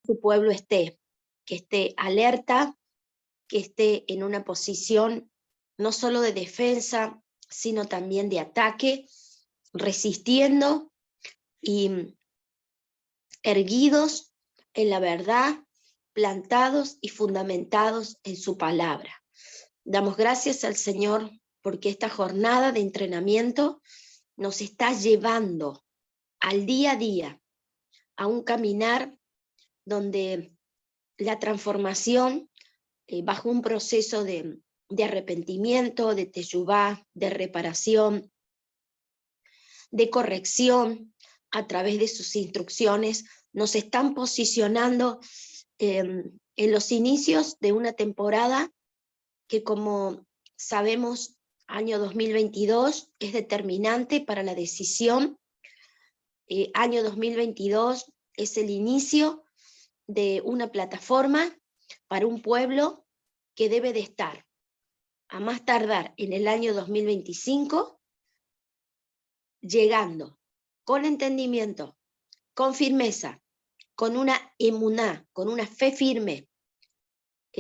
su pueblo esté, que esté alerta, que esté en una posición no solo de defensa, sino también de ataque, resistiendo y erguidos en la verdad, plantados y fundamentados en su palabra. Damos gracias al Señor porque esta jornada de entrenamiento nos está llevando al día a día a un caminar donde la transformación bajo un proceso de arrepentimiento, de teshuvá, de reparación, de corrección a través de sus instrucciones, nos están posicionando en los inicios de una temporada que, como sabemos, año 2022 es determinante para la decisión. Año 2022 es el inicio de una plataforma para un pueblo que debe de estar, a más tardar en el año 2025, llegando con entendimiento, con firmeza, con una emuná, con una fe firme,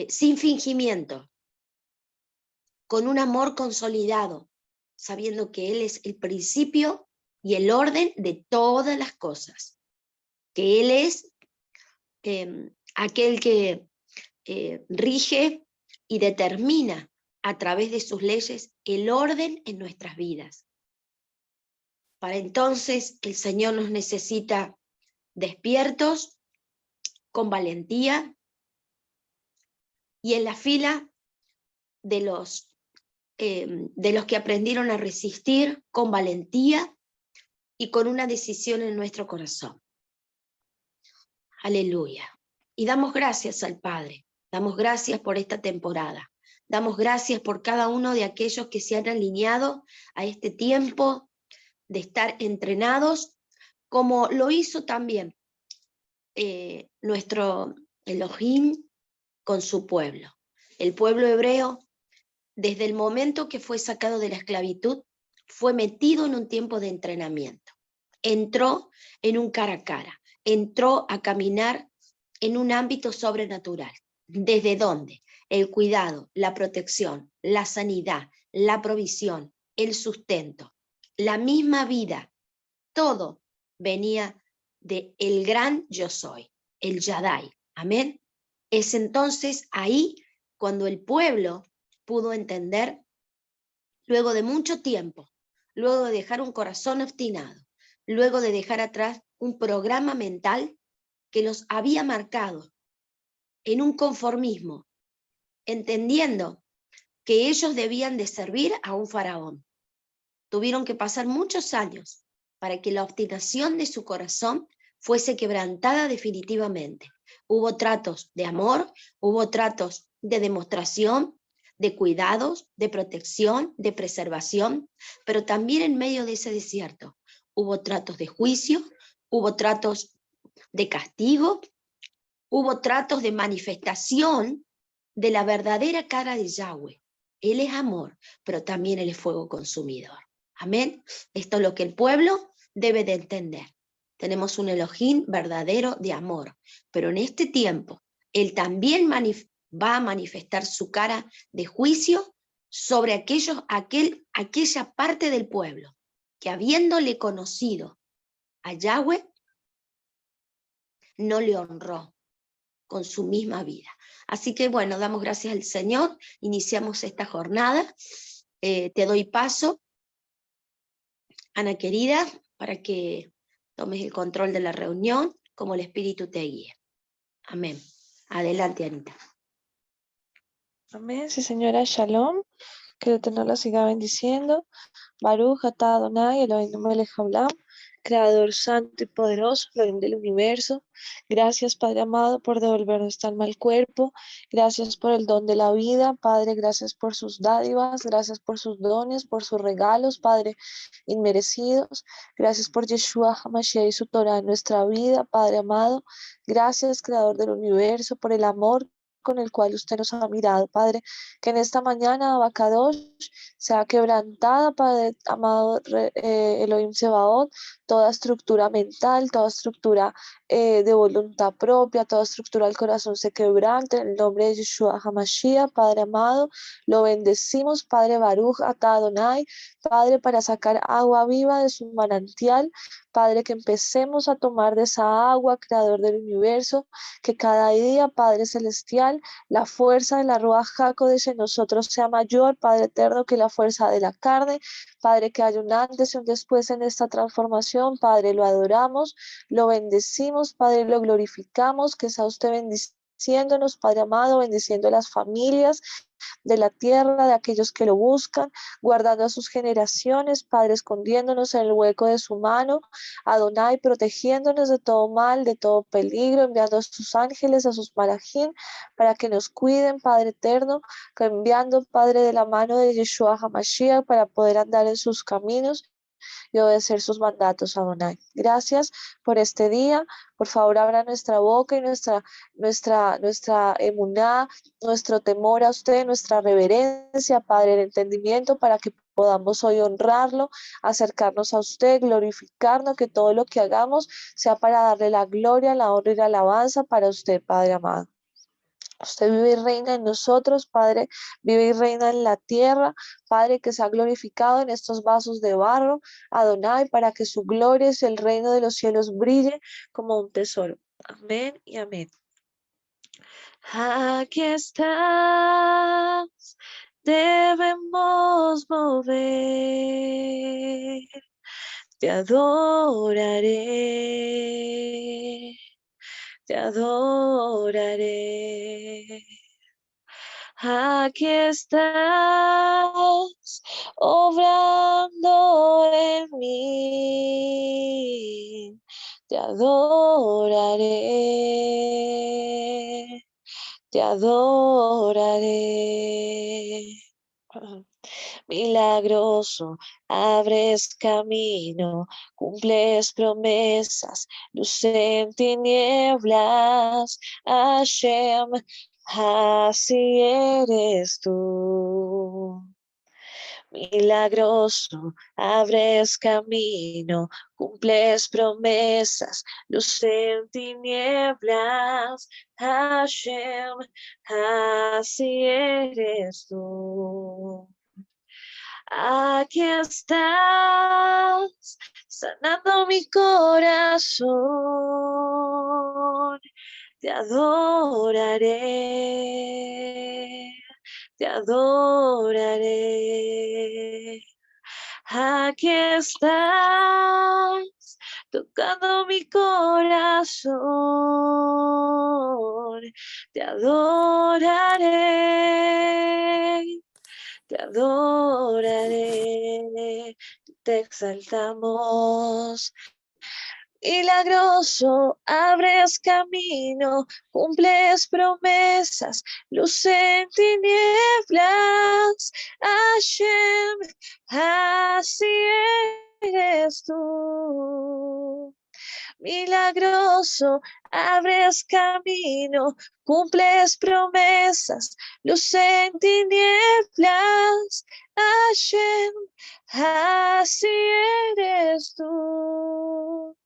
sin fingimiento, con un amor consolidado, sabiendo que Él es el principio y el orden de todas las cosas, que Él es aquel que rige y determina a través de sus leyes el orden en nuestras vidas. Para entonces el Señor nos necesita despiertos, con valentía y en la fila de los que aprendieron a resistir con valentía y con una decisión en nuestro corazón. Aleluya. Y damos gracias al Padre, damos gracias por esta temporada, damos gracias por cada uno de aquellos que se han alineado a este tiempo de estar entrenados, como lo hizo también nuestro Elohim con su pueblo. El pueblo hebreo, desde el momento que fue sacado de la esclavitud, fue metido en un tiempo de entrenamiento. Entró en un cara a cara, entró a caminar en un ámbito sobrenatural. ¿Desde dónde? El cuidado, la protección, la sanidad, la provisión, el sustento, la misma vida, todo venía de el gran yo soy, el Yadai. Amén. Es entonces ahí cuando el pueblo pudo entender, luego de mucho tiempo, luego de dejar un corazón obstinado, luego de dejar atrás un programa mental que los había marcado en un conformismo, entendiendo que ellos debían de servir a un faraón. Tuvieron que pasar muchos años para que la obstinación de su corazón fuese quebrantada definitivamente. Hubo tratos de amor, hubo tratos de demostración, de cuidados, de protección, de preservación, pero también en medio de ese desierto hubo tratos de juicio, hubo tratos de castigo, hubo tratos de manifestación de la verdadera cara de Yahweh. Él es amor, pero también Él es fuego consumidor. Amén. Esto es lo que el pueblo debe de entender. Tenemos un Elohim verdadero de amor, pero en este tiempo Él también va a manifestar su cara de juicio sobre aquella parte del pueblo que, habiéndole conocido a Yahweh, no le honró con su misma vida. Así que bueno, damos gracias al Señor, iniciamos esta jornada. Te doy paso, Ana querida, para que tomes el control de la reunión como el Espíritu te guíe. Amén. Adelante, Anita. Amén, sí señora, shalom, que el Eterno la siga bendiciendo. Baruch atah Adonai Eloheinu melech haolam, Creador santo y poderoso, Elohim del universo. Gracias, Padre amado, por devolver nuestra alma al cuerpo. Gracias por el don de la vida, Padre. Gracias por sus dádivas, gracias por sus dones, por sus regalos, Padre, inmerecidos. Gracias por Yeshua HaMashiach y su Torah en nuestra vida, Padre amado. Gracias, Creador del universo, por el amor con el cual usted nos ha mirado, Padre, que en esta mañana, Abacadosh, sea quebrantada, Padre amado Elohim Sebaot, toda estructura mental, toda estructura de voluntad propia, toda estructura del corazón se quebrante, en el nombre de Yeshua HaMashiach, Padre amado, lo bendecimos, Padre Baruch Atah Adonai, Padre, para sacar agua viva de su manantial, Padre, que empecemos a tomar de esa agua, Creador del universo, que cada día, Padre Celestial, la fuerza de la Ruach HaKodesh en nosotros sea mayor, Padre eterno, que la fuerza de la carne. Padre, que haya un antes y un después en esta transformación. Padre, lo adoramos, lo bendecimos, Padre, lo glorificamos, que sea usted bendiciéndonos, Padre amado, bendiciendo las familias de la tierra, de aquellos que lo buscan, guardando a sus generaciones, Padre, escondiéndonos en el hueco de su mano, Adonai, protegiéndonos de todo mal, de todo peligro, enviando a sus ángeles, a sus malajín, para que nos cuiden, Padre eterno, enviando, Padre, de la mano de Yeshua HaMashiach, para poder andar en sus caminos y obedecer sus mandatos, Adonai. Gracias por este día. Por favor, abra nuestra boca y nuestra emuná, nuestro temor a usted, nuestra reverencia, Padre, el entendimiento para que podamos hoy honrarlo, acercarnos a usted, glorificarnos, que todo lo que hagamos sea para darle la gloria, la honra y la alabanza para usted, Padre amado. Usted vive y reina en nosotros, Padre, vive y reina en la tierra, Padre, que sea glorificado en estos vasos de barro, Adonai, para que su gloria y el reino de los cielos brille como un tesoro. Amén y amén. Aquí estás, debemos mover, te adoraré, te adoraré. Aquí estás, obrando en mí, te adoraré, te adoraré. Milagroso, abres camino, cumples promesas, luz en tinieblas, Hashem, así eres tú. Milagroso, abres camino, cumples promesas, luz en tinieblas, Hashem, así eres tú. Aquí estás, sanando mi corazón, te adoraré, te adoraré. Aquí estás, tocando mi corazón, te adoraré, te adoraré, te exaltamos. Milagroso, abres camino, cumples promesas, luz en tinieblas, Hashem, así eres tú. Milagroso, abres camino, cumples promesas, luz en tinieblas, Hashem, así eres tú.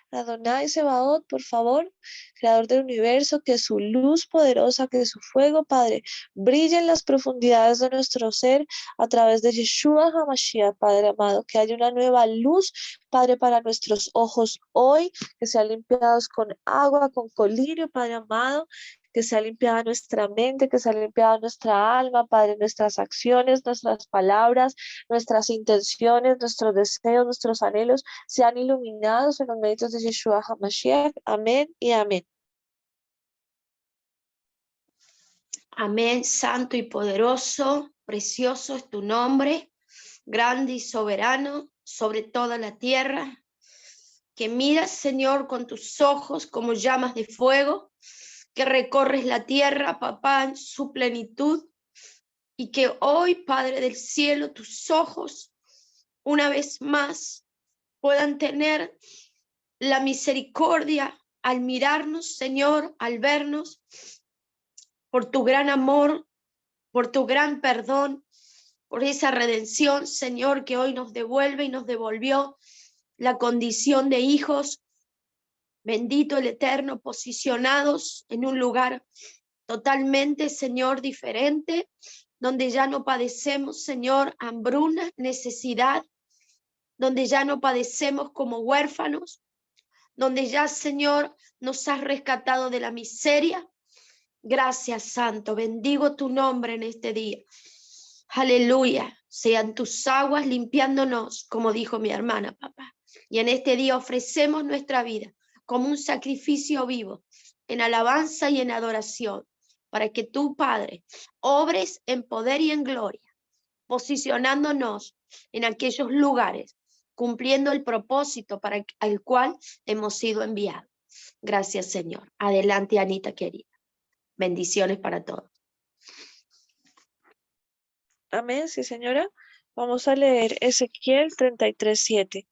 Adonai Sebaot, por favor, Creador del universo, que su luz poderosa, que su fuego, Padre, brille en las profundidades de nuestro ser a través de Yeshua HaMashiach, Padre amado, que haya una nueva luz, Padre, para nuestros ojos hoy, que sean limpiados con agua, con colirio, Padre amado, que sea limpiada nuestra mente, que sea limpiada nuestra alma, Padre, nuestras acciones, nuestras palabras, nuestras intenciones, nuestros deseos, nuestros anhelos, sean iluminados en los méritos de Yeshua HaMashiach. Amén y amén. Amén, santo y poderoso, precioso es tu nombre, grande y soberano sobre toda la tierra, que miras, Señor, con tus ojos como llamas de fuego, que recorres la tierra, papá, en su plenitud, y que hoy, Padre del cielo, tus ojos, una vez más, puedan tener la misericordia al mirarnos, Señor, al vernos, por tu gran amor, por tu gran perdón, por esa redención, Señor, que hoy nos devuelve y nos devolvió la condición de hijos. Bendito el Eterno, posicionados en un lugar totalmente, Señor, diferente, donde ya no padecemos, Señor, hambruna, necesidad, donde ya no padecemos como huérfanos, donde ya, Señor, nos has rescatado de la miseria. Gracias, Santo. Bendigo tu nombre en este día. Aleluya. Sean tus aguas limpiándonos, como dijo mi hermana, papá. Y en este día ofrecemos nuestra vida como un sacrificio vivo, en alabanza y en adoración, para que tú, Padre, obres en poder y en gloria, posicionándonos en aquellos lugares, cumpliendo el propósito para el cual hemos sido enviados. Gracias, Señor. Adelante, Anita querida. Bendiciones para todos. Amén, sí, señora. Vamos a leer Ezequiel 33:7.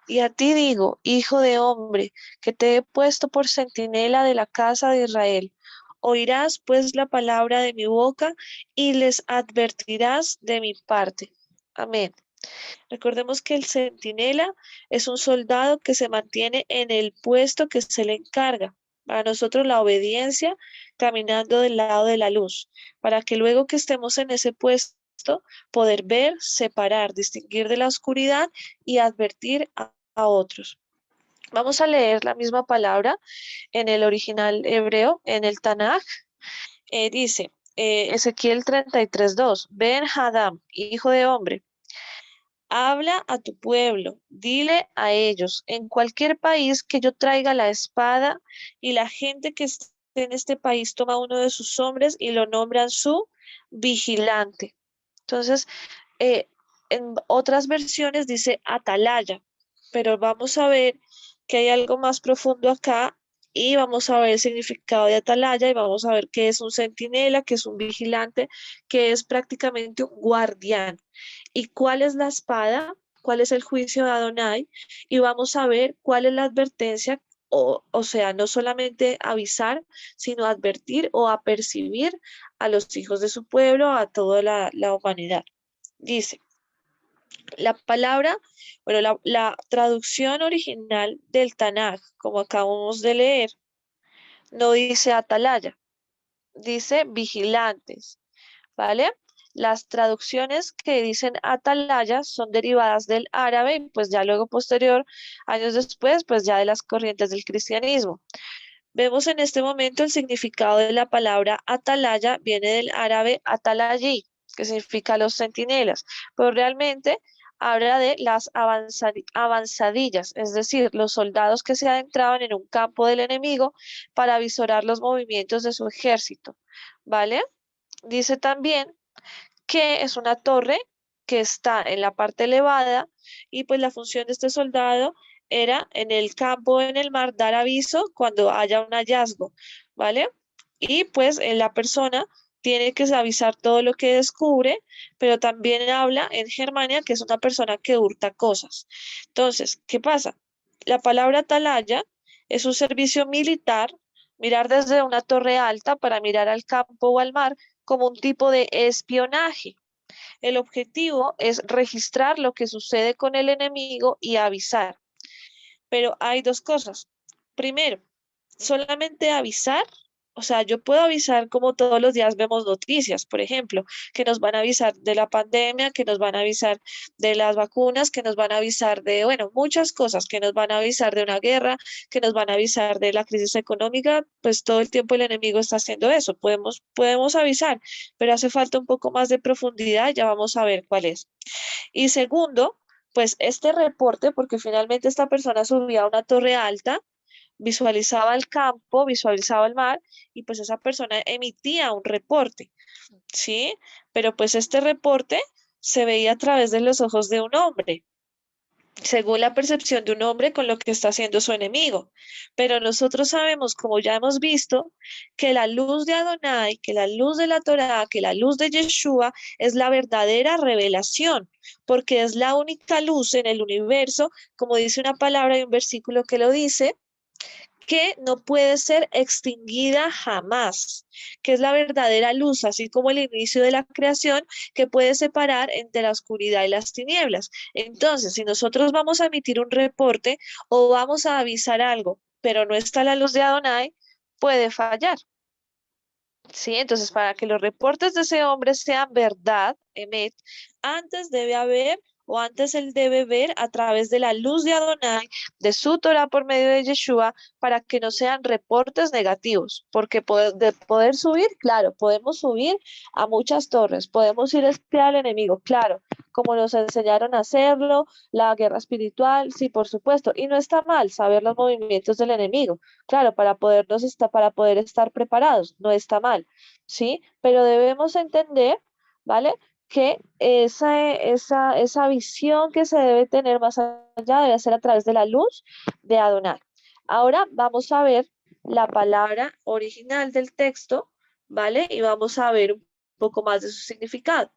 Y a ti digo, hijo de hombre, que te he puesto por centinela de la casa de Israel. Oirás pues la palabra de mi boca y les advertirás de mi parte. Amén. Recordemos que el centinela es un soldado que se mantiene en el puesto que se le encarga. Para nosotros la obediencia, caminando del lado de la luz, para que luego que estemos en ese puesto, poder ver, separar, distinguir de la oscuridad y advertir a otros. Vamos a leer la misma palabra en el original hebreo, en el Tanaj. Dice Ezequiel 33:2, Ben Hadam, hijo de hombre, habla a tu pueblo, dile a ellos, en cualquier país que yo traiga la espada y la gente que esté en este país toma uno de sus hombres y lo nombran su vigilante. Entonces, en otras versiones dice atalaya, pero vamos a ver que hay algo más profundo acá y vamos a ver el significado de atalaya y vamos a ver qué es un centinela, qué es un vigilante, que es prácticamente un guardián. ¿Y cuál es la espada? ¿Cuál es el juicio de Adonai? Y vamos a ver cuál es la advertencia, o sea, no solamente avisar, sino advertir o apercibir a los hijos de su pueblo, a toda la humanidad. Dice, la palabra, bueno, la traducción original del Tanaj, como acabamos de leer, no dice atalaya, dice vigilantes, ¿vale? Las traducciones que dicen atalaya son derivadas del árabe y pues ya luego posterior, años después, pues ya de las corrientes del cristianismo. Vemos en este momento el significado de la palabra atalaya, viene del árabe atalayí, que significa los centinelas, pero realmente habla de las avanzadillas, es decir, los soldados que se adentraban en un campo del enemigo para visorar los movimientos de su ejército, ¿vale? Dice también que es una torre que está en la parte elevada y pues la función de este soldado era en el campo, en el mar, dar aviso cuando haya un hallazgo, ¿vale? Y pues la persona tiene que avisar todo lo que descubre, pero también habla en Germania que es una persona que hurta cosas. Entonces, ¿qué pasa? La palabra atalaya es un servicio militar, mirar desde una torre alta para mirar al campo o al mar como un tipo de espionaje. El objetivo es registrar lo que sucede con el enemigo y avisar. Pero hay dos cosas. Primero, solamente avisar. O sea, yo puedo avisar como todos los días vemos noticias, por ejemplo, que nos van a avisar de la pandemia, que nos van a avisar de las vacunas, que nos van a avisar de, bueno, muchas cosas, que nos van a avisar de una guerra, que nos van a avisar de la crisis económica, pues todo el tiempo el enemigo está haciendo eso. Podemos avisar, pero hace falta un poco más de profundidad, ya vamos a ver cuál es. Y segundo, pues este reporte, porque finalmente esta persona subía a una torre alta, visualizaba el campo, visualizaba el mar y pues esa persona emitía un reporte, ¿sí? Pero pues este reporte se veía a través de los ojos de un hombre, según la percepción de un hombre con lo que está haciendo su enemigo. Pero nosotros sabemos, como ya hemos visto, que la luz de Adonai, que la luz de la Torá, que la luz de Yeshua es la verdadera revelación, porque es la única luz en el universo, como dice una palabra y un versículo que lo dice, que no puede ser extinguida jamás, que es la verdadera luz, así como el inicio de la creación, que puede separar entre la oscuridad y las tinieblas. Entonces, si nosotros vamos a emitir un reporte o vamos a avisar algo, pero no está la luz de Adonai, puede fallar. ¿Sí? Entonces, para que los reportes de ese hombre sean verdad, Emet, antes debe haber o antes él debe ver a través de la luz de Adonai, de su Torah por medio de Yeshua, para que no sean reportes negativos, porque de poder subir, claro, podemos subir a muchas torres, podemos ir a espiar al enemigo, claro, como nos enseñaron a hacerlo, la guerra espiritual, sí, por supuesto, y no está mal saber los movimientos del enemigo, claro, para poder estar preparados, no está mal, ¿sí? Pero debemos entender, ¿vale? Que esa visión que se debe tener más allá debe ser a través de la luz de Adonai. Ahora vamos a ver la palabra original del texto, ¿vale? Y vamos a ver un poco más de su significado.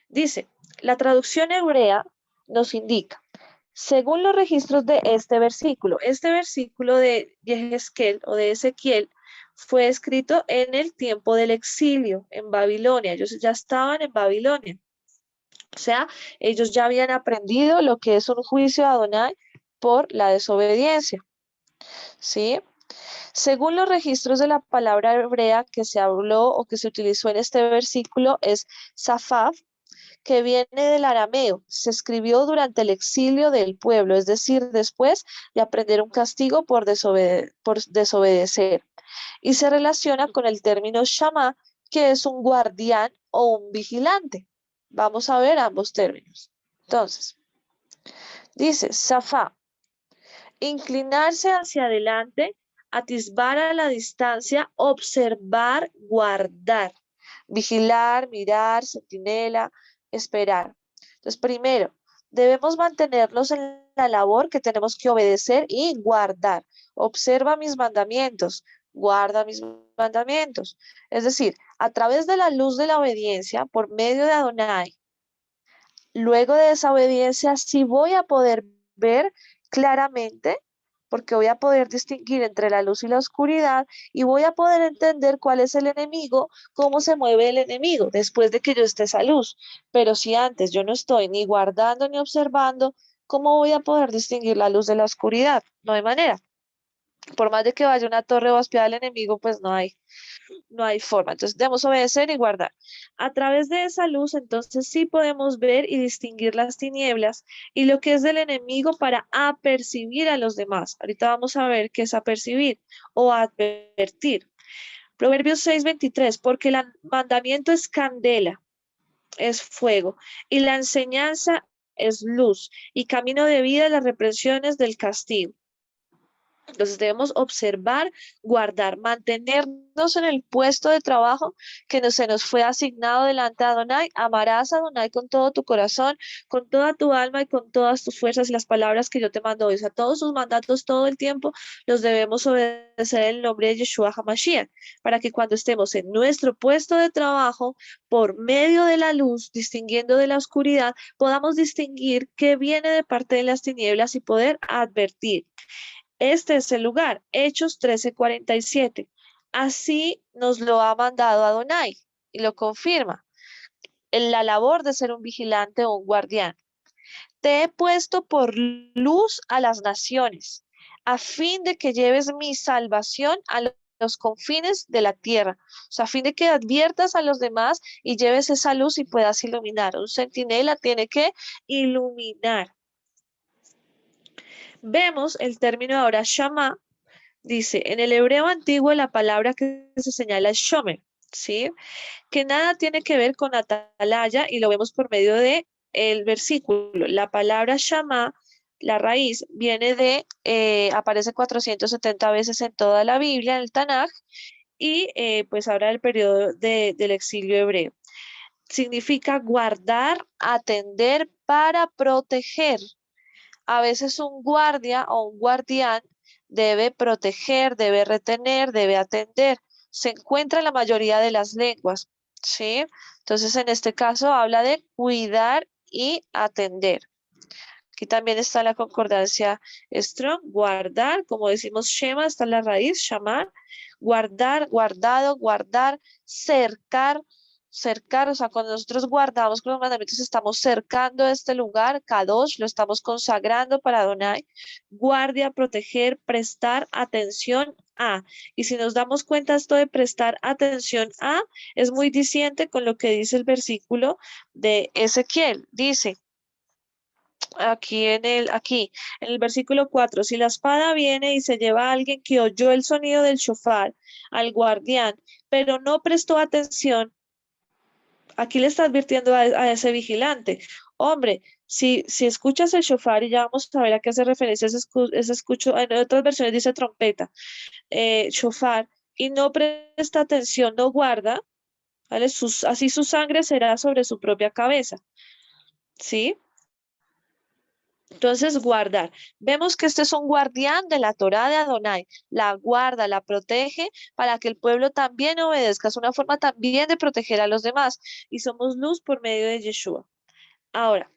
Dice, la traducción hebrea nos indica, según los registros de este versículo de Yehezkel o de Ezequiel fue escrito en el tiempo del exilio en Babilonia. Ellos ya estaban en Babilonia. O sea, ellos ya habían aprendido lo que es un juicio de Adonai por la desobediencia. ¿Sí? Según los registros de la palabra hebrea que se habló o que se utilizó en este versículo es Safaf, que viene del arameo, se escribió durante el exilio del pueblo, es decir, después de aprender un castigo por desobedecer, y se relaciona con el término shama, que es un guardián o un vigilante. Vamos a ver ambos términos. Entonces, dice, Safa, inclinarse hacia adelante, atisbar a la distancia, observar, guardar, vigilar, mirar, centinela, esperar. Entonces, primero, debemos mantenernos en la labor que tenemos que obedecer y guardar. Observa mis mandamientos, guarda mis mandamientos. Es decir, a través de la luz de la obediencia, por medio de Adonai, luego de esa obediencia, sí voy a poder ver claramente, porque voy a poder distinguir entre la luz y la oscuridad y voy a poder entender cuál es el enemigo, cómo se mueve el enemigo después de que yo esté esa luz. Pero si antes yo no estoy ni guardando ni observando, ¿cómo voy a poder distinguir la luz de la oscuridad? No hay manera. Por más de que vaya una torre o espiar al enemigo, pues no hay forma. Entonces debemos obedecer y guardar. A través de esa luz, entonces sí podemos ver y distinguir las tinieblas y lo que es del enemigo para apercibir a los demás. Ahorita vamos a ver qué es apercibir o advertir. Proverbios 6:23, porque el mandamiento es candela, es fuego, y la enseñanza es luz, y camino de vida las reprensiones del castigo. Entonces debemos observar, guardar, mantenernos en el puesto de trabajo que se nos fue asignado delante de Adonai. Amarás a Adonai con todo tu corazón, con toda tu alma y con todas tus fuerzas y las palabras que yo te mando hoy. O sea, todos sus mandatos todo el tiempo los debemos obedecer en el nombre de Yeshua HaMashiach, para que cuando estemos en nuestro puesto de trabajo, por medio de la luz, distinguiendo de la oscuridad, podamos distinguir qué viene de parte de las tinieblas y poder advertir. Este es el lugar, Hechos 13:47. Así nos lo ha mandado Adonai y lo confirma en la labor de ser un vigilante o un guardián. Te he puesto por luz a las naciones, a fin de que lleves mi salvación a los confines de la tierra, o sea, a fin de que adviertas a los demás y lleves esa luz y puedas iluminar. Un centinela tiene que iluminar. Vemos el término ahora Shama. Dice, en el hebreo antiguo la palabra que se señala es shomer, ¿sí? Que nada tiene que ver con atalaya y lo vemos por medio de el versículo. La palabra shama, la raíz, viene aparece 470 veces en toda la Biblia, en el Tanaj, y pues habla del periodo del exilio hebreo. Significa guardar, atender para proteger. A veces un guardia o un guardián debe proteger, debe retener, debe atender. Se encuentra en la mayoría de las lenguas, ¿sí? Entonces, en este caso habla de cuidar y atender. Aquí también está la concordancia strong, guardar, como decimos shema, está la raíz, shamar, guardar, guardado, guardar, cercar, cercar, o sea, cuando nosotros guardamos con los mandamientos, estamos cercando este lugar, kadosh, lo estamos consagrando para Adonai, guardia, proteger, prestar atención a. Y si nos damos cuenta, esto de prestar atención a es muy diciente con lo que dice el versículo de Ezequiel. Dice, aquí en el versículo 4, si la espada viene y se lleva a alguien que oyó el sonido del shofar, al guardián, pero no prestó atención, aquí le está advirtiendo a ese vigilante, hombre, si escuchas el shofar, y ya vamos a ver a qué hace referencia ese escucho, en otras versiones dice trompeta, shofar, y no presta atención, no guarda, ¿vale? Así su sangre será sobre su propia cabeza, ¿sí? Entonces, guardar. Vemos que este es un guardián de la Torá de Adonai. La guarda, la protege para que el pueblo también obedezca. Es una forma también de proteger a los demás. Y somos luz por medio de Yeshua. Ahora,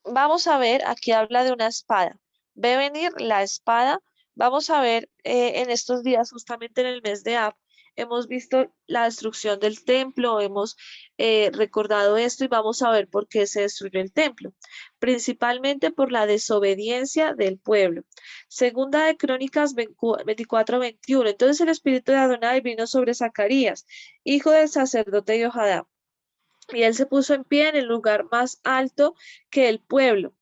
vamos a ver, aquí habla de una espada. Ve venir la espada. Vamos a ver en estos días, justamente en el mes de Ab, hemos visto la destrucción del templo, hemos recordado esto y vamos a ver por qué se destruyó el templo. Principalmente por la desobediencia del pueblo. Segunda de Crónicas 24-21. Entonces el espíritu de Adonai vino sobre Zacarías, hijo del sacerdote Jehoiada, y él se puso en pie en el lugar más alto que el pueblo.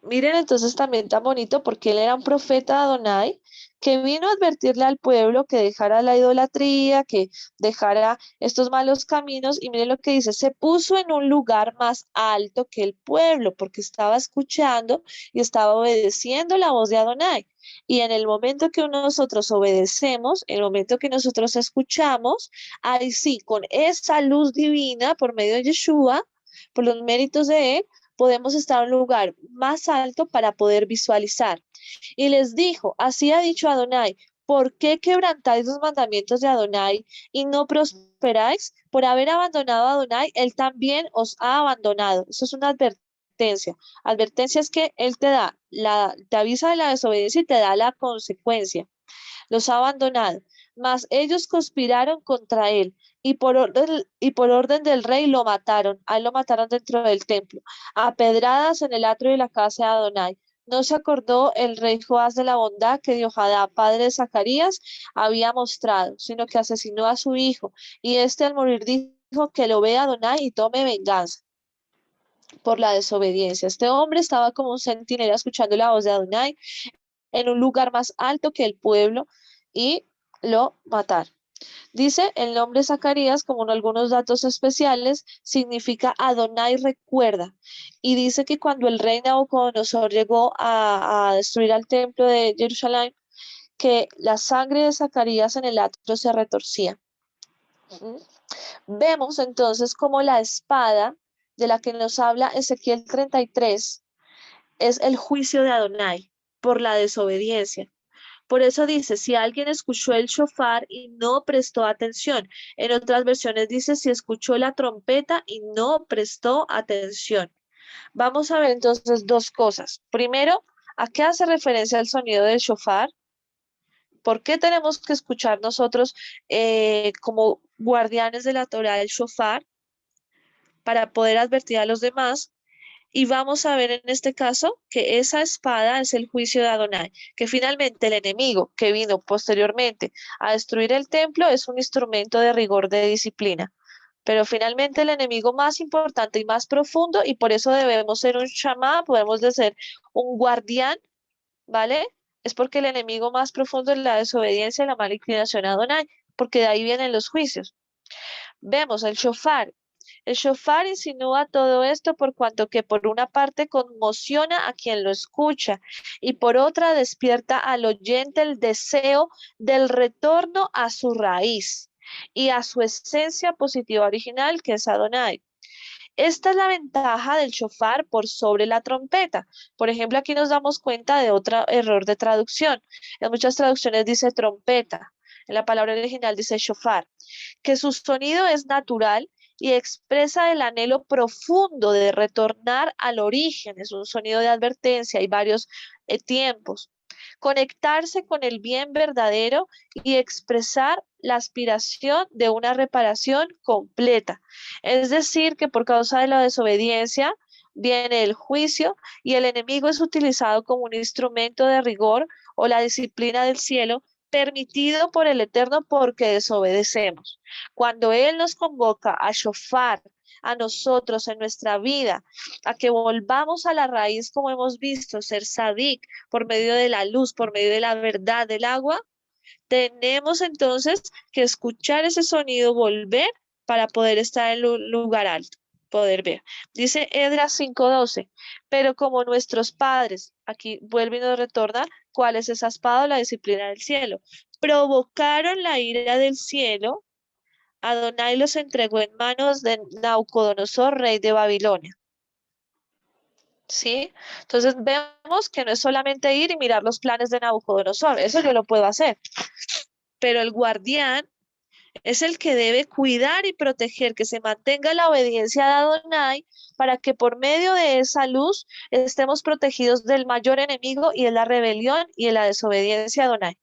Miren entonces también tan bonito porque él era un profeta de Adonai que vino a advertirle al pueblo que dejara la idolatría, que dejara estos malos caminos y miren lo que dice, se puso en un lugar más alto que el pueblo porque estaba escuchando y estaba obedeciendo la voz de Adonai. Y en el momento que nosotros obedecemos, en el momento que nosotros escuchamos, ahí sí, con esa luz divina por medio de Yeshua, por los méritos de él, podemos estar en un lugar más alto para poder visualizar. Y les dijo, así ha dicho Adonai, ¿por qué quebrantáis los mandamientos de Adonai y no prosperáis? Por haber abandonado a Adonai, él también os ha abandonado. Eso es una advertencia. Advertencia es que él te avisa de la desobediencia y te da la consecuencia. Los ha abandonado. Mas ellos conspiraron contra él y por orden del rey lo mataron. A él lo mataron dentro del templo, a pedradas en el atrio de la casa de Adonai. No se acordó el rey Joás de la bondad que Jehoiada, padre de Zacarías, había mostrado, sino que asesinó a su hijo. Y este al morir dijo que lo vea Adonai y tome venganza por la desobediencia. Este hombre estaba como un centinela escuchando la voz de Adonai en un lugar más alto que el pueblo y lo mataron. Dice el nombre Zacarías, como en algunos datos especiales, significa Adonai recuerda. Y dice que cuando el rey Nabucodonosor llegó a destruir al templo de Jerusalén, que la sangre de Zacarías en el atrio se retorcía. Vemos entonces como la espada de la que nos habla Ezequiel 33 es el juicio de Adonai por la desobediencia. Por eso dice, si alguien escuchó el shofar y no prestó atención. En otras versiones dice, si escuchó la trompeta y no prestó atención. Vamos a ver entonces dos cosas. Primero, ¿a qué hace referencia el sonido del shofar? ¿Por qué tenemos que escuchar nosotros como guardianes de la Torá el shofar para poder advertir a los demás? Y vamos a ver en este caso que esa espada es el juicio de Adonai, que finalmente el enemigo que vino posteriormente a destruir el templo es un instrumento de rigor de disciplina. Pero finalmente el enemigo más importante y más profundo, y por eso debemos ser un shamá, podemos ser un guardián, ¿vale? Es porque el enemigo más profundo es la desobediencia y la mala inclinación a Adonai, porque de ahí vienen los juicios. Vemos el shofar. El shofar insinúa todo esto por cuanto que por una parte conmociona a quien lo escucha y por otra despierta al oyente el deseo del retorno a su raíz y a su esencia positiva original que es Adonai. Esta es la ventaja del shofar por sobre la trompeta. Por ejemplo, aquí nos damos cuenta de otro error de traducción. En muchas traducciones dice trompeta. En la palabra original dice shofar, que su sonido es natural y expresa el anhelo profundo de retornar al origen. Es un sonido de advertencia, hay varios tiempos. Conectarse con el bien verdadero y expresar la aspiración de una reparación completa. Es decir, que por causa de la desobediencia viene el juicio y el enemigo es utilizado como un instrumento de rigor o la disciplina del cielo permitido por el Eterno porque desobedecemos. Cuando Él nos convoca a shofar a nosotros en nuestra vida, a que volvamos a la raíz como hemos visto, ser sadik por medio de la luz, por medio de la verdad del agua, tenemos entonces que escuchar ese sonido, volver para poder estar en un lugar alto, poder ver. Dice Edras 5:12, pero como nuestros padres, aquí vuelve y nos retorna, ¿cuál es esa espada o la disciplina del cielo? Provocaron la ira del cielo, Adonai los entregó en manos de Nabucodonosor, rey de Babilonia. ¿Sí? Entonces vemos que no es solamente ir y mirar los planes de Nabucodonosor, eso yo lo puedo hacer, pero el guardián es el que debe cuidar y proteger que se mantenga la obediencia de Adonai para que por medio de esa luz estemos protegidos del mayor enemigo y de la rebelión y de la desobediencia a Adonai.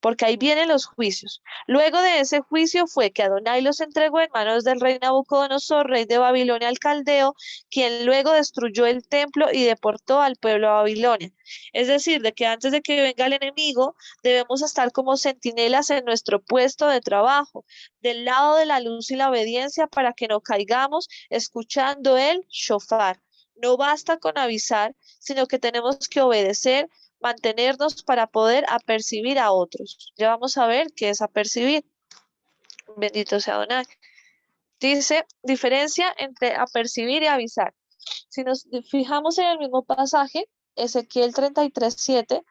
Porque ahí vienen los juicios. Luego de ese juicio fue que Adonai los entregó en manos del rey Nabucodonosor, rey de Babilonia al Caldeo, quien luego destruyó el templo y deportó al pueblo a Babilonia. Es decir, de que antes de que venga el enemigo, debemos estar como centinelas en nuestro puesto de trabajo, del lado de la luz y la obediencia para que no caigamos escuchando el shofar. No basta con avisar, sino que tenemos que obedecer, mantenernos para poder apercibir a otros. Ya vamos a ver qué es apercibir. Bendito sea Adonai. Dice, diferencia entre apercibir y avisar. Si nos fijamos en el mismo pasaje, Ezequiel 33:7,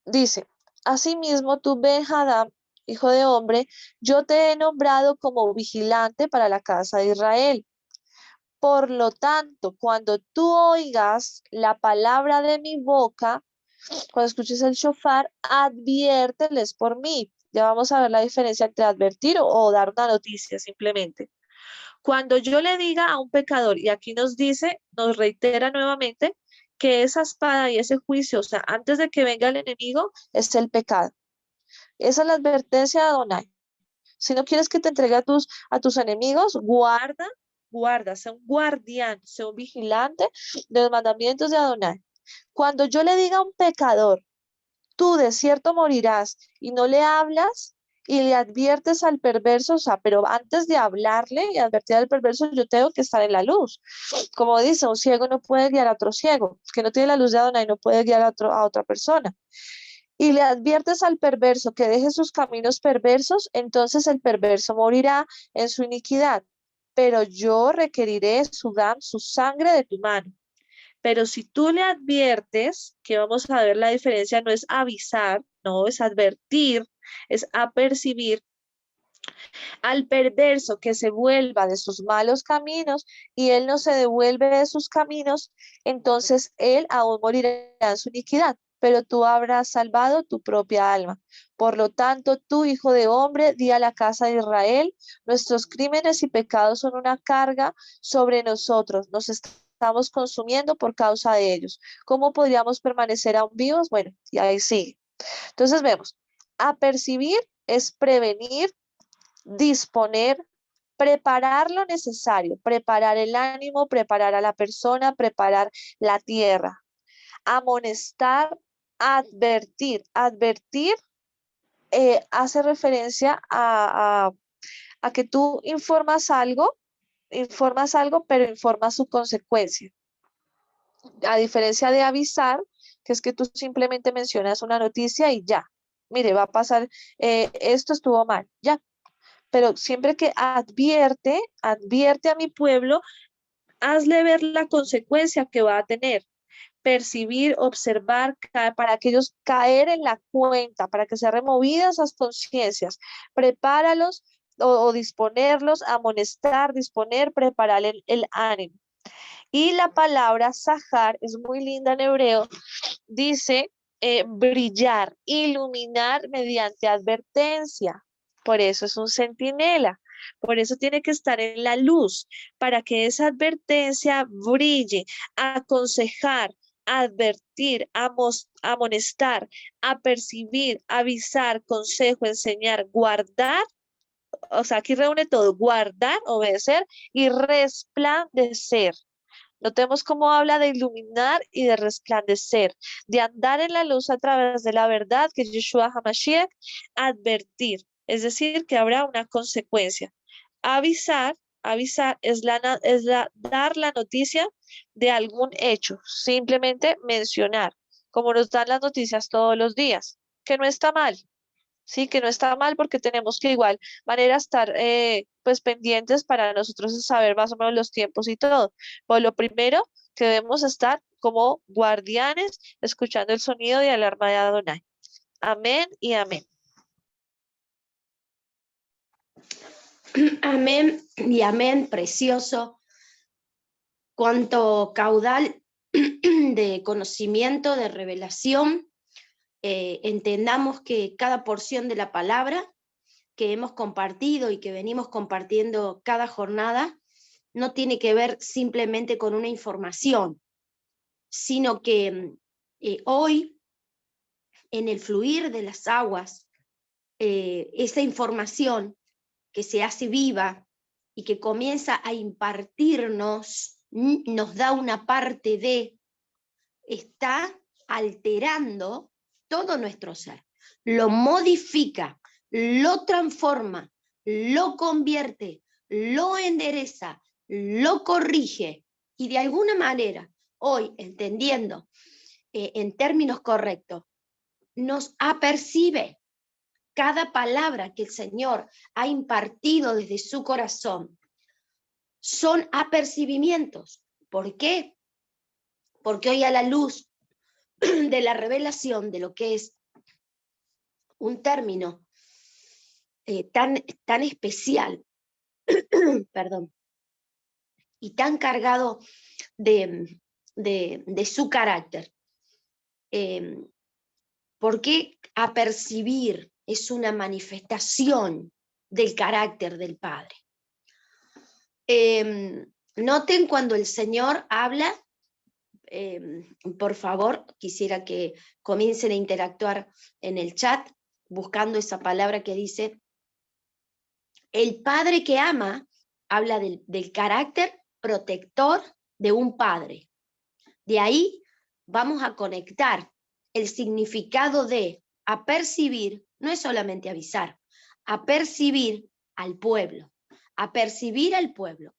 dice, asimismo tú, Ben-Hadad, hijo de hombre, yo te he nombrado como vigilante para la casa de Israel. Por lo tanto, cuando tú oigas la palabra de mi boca, cuando escuches el shofar, adviérteles por mí. Ya vamos a ver la diferencia entre advertir o dar una noticia simplemente. Cuando yo le diga a un pecador, y aquí nos dice, nos reitera nuevamente, que esa espada y ese juicio, o sea, antes de que venga el enemigo, es el pecado. Esa es la advertencia de Adonai. Si no quieres que te entregue a tus enemigos, guarda, sé un guardián, sé un vigilante de los mandamientos de Adonai. Cuando yo le diga a un pecador, tú de cierto morirás y no le hablas y le adviertes al perverso, o sea, pero antes de hablarle y advertir al perverso, yo tengo que estar en la luz. Como dice, un ciego no puede guiar a otro ciego, que no tiene la luz de Adonai no puede guiar a otra persona. Y le adviertes al perverso que deje sus caminos perversos, entonces el perverso morirá en su iniquidad. Pero yo requeriré su sangre de tu mano. Pero si tú le adviertes, que vamos a ver la diferencia, no es avisar, no es advertir, es apercibir al perverso que se vuelva de sus malos caminos y él no se devuelve de sus caminos, entonces él aún morirá en su iniquidad, pero tú habrás salvado tu propia alma. Por lo tanto, tú, hijo de hombre, di a la casa de Israel, nuestros crímenes y pecados son una carga sobre nosotros, nos estamos consumiendo por causa de ellos. ¿Cómo podríamos permanecer aún vivos? Bueno, y ahí sigue. Entonces vemos, apercibir es prevenir, disponer, preparar lo necesario, preparar el ánimo, preparar a la persona, preparar la tierra, amonestar, advertir. Advertir hace referencia a que tú informas algo, pero informas su consecuencia. A diferencia de avisar, que es que tú simplemente mencionas una noticia y ya, mire, va a pasar, esto estuvo mal, ya, pero siempre que advierte a mi pueblo, hazle ver la consecuencia que va a tener. Percibir, observar, para que ellos caer en la cuenta, para que sean removidas esas conciencias. Prepáralos o disponerlos, amonestar, disponer, preparar el ánimo. Y la palabra sahar es muy linda en hebreo, dice brillar, iluminar mediante advertencia. Por eso es un centinela. Por eso tiene que estar en la luz, para que esa advertencia brille, aconsejar, advertir, amonestar, apercibir, avisar, consejo, enseñar, guardar. O sea, aquí reúne todo: guardar, obedecer y resplandecer. Notemos cómo habla de iluminar y de resplandecer, de andar en la luz a través de la verdad, que es Yeshua HaMashiach, advertir, es decir, que habrá una consecuencia. Avisar, avisar dar la noticia de algún hecho, simplemente mencionar, como nos dan las noticias todos los días, que no está mal. Sí, que no está mal, porque tenemos que igual manera estar pues pendientes para nosotros saber más o menos los tiempos y todo. Pues lo primero que debemos estar como guardianes, escuchando el sonido de alarma de Adonai. Amén y amén. Amén y amén, precioso. Cuánto caudal de conocimiento, de revelación. Entendamos que cada porción de la palabra que hemos compartido y que venimos compartiendo cada jornada no tiene que ver simplemente con una información, sino que hoy, en el fluir de las aguas, esa información que se hace viva y que comienza a impartirnos, nos da una parte de, está alterando todo nuestro ser, lo modifica, lo transforma, lo convierte, lo endereza, lo corrige, y de alguna manera, hoy, entendiendo en términos correctos, nos apercibe cada palabra que el Señor ha impartido desde su corazón. Son apercibimientos. ¿Por qué? Porque hoy, a la luz de la revelación de lo que es un término tan especial, perdón, y tan cargado de su carácter, porque apercibir es una manifestación del carácter del Padre. Noten cuando el Señor habla, por favor, quisiera que comiencen a interactuar en el chat buscando esa palabra que dice: el padre que ama, habla del carácter protector de un padre. De ahí vamos a conectar el significado de apercibir, no es solamente avisar, apercibir al pueblo,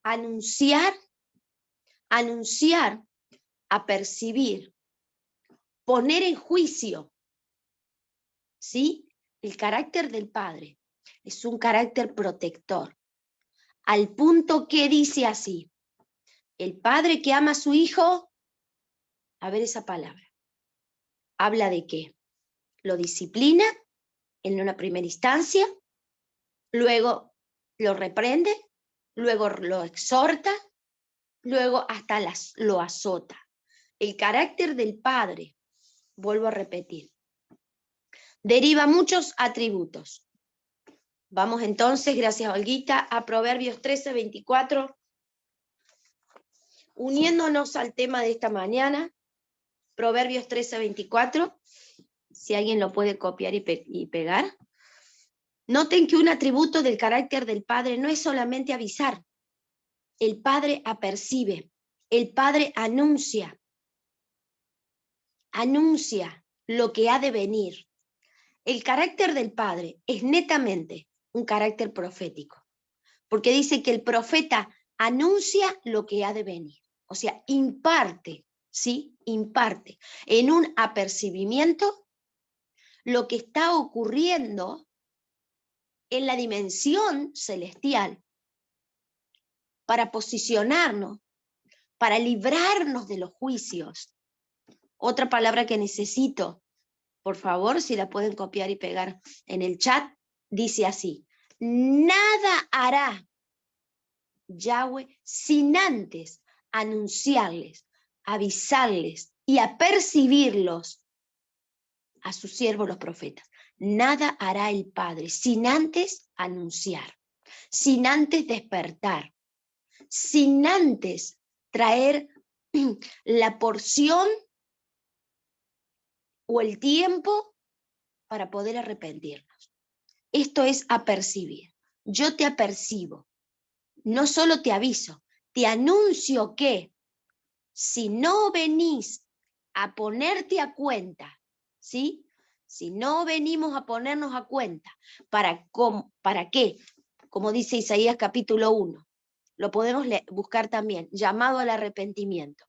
anunciar, apercibir, poner en juicio, ¿sí? El carácter del Padre es un carácter protector, al punto que dice así: el padre que ama a su hijo, a ver esa palabra, ¿habla de qué? Lo disciplina en una primera instancia, luego lo reprende, luego lo exhorta, luego hasta lo azota. El carácter del Padre, vuelvo a repetir, deriva muchos atributos. Vamos entonces, gracias Olguita, a Proverbios 13:24, uniéndonos al tema de esta mañana. Proverbios 13:24, si alguien lo puede copiar y pegar. Noten que un atributo del carácter del Padre no es solamente avisar. El Padre apercibe, el Padre anuncia lo que ha de venir. El carácter del Padre es netamente un carácter profético, porque dice que el profeta anuncia lo que ha de venir, o sea, imparte, ¿sí? Imparte en un apercibimiento lo que está ocurriendo en la dimensión celestial, para posicionarnos, para librarnos de los juicios. Otra palabra que necesito, por favor, si la pueden copiar y pegar en el chat, dice así: nada hará Yahweh sin antes anunciarles, avisarles y apercibirlos a sus siervos los profetas. Nada hará el Padre sin antes anunciar. sin antes despertar, sin antes traer la porción o el tiempo para poder arrepentirnos. Esto es apercibir. Yo te apercibo, no solo te aviso, te anuncio que si no venís a ponerte a cuenta, ¿sí? Si no venimos a ponernos a cuenta, ¿para qué? Como dice Isaías capítulo 1, lo podemos buscar también, llamado al arrepentimiento.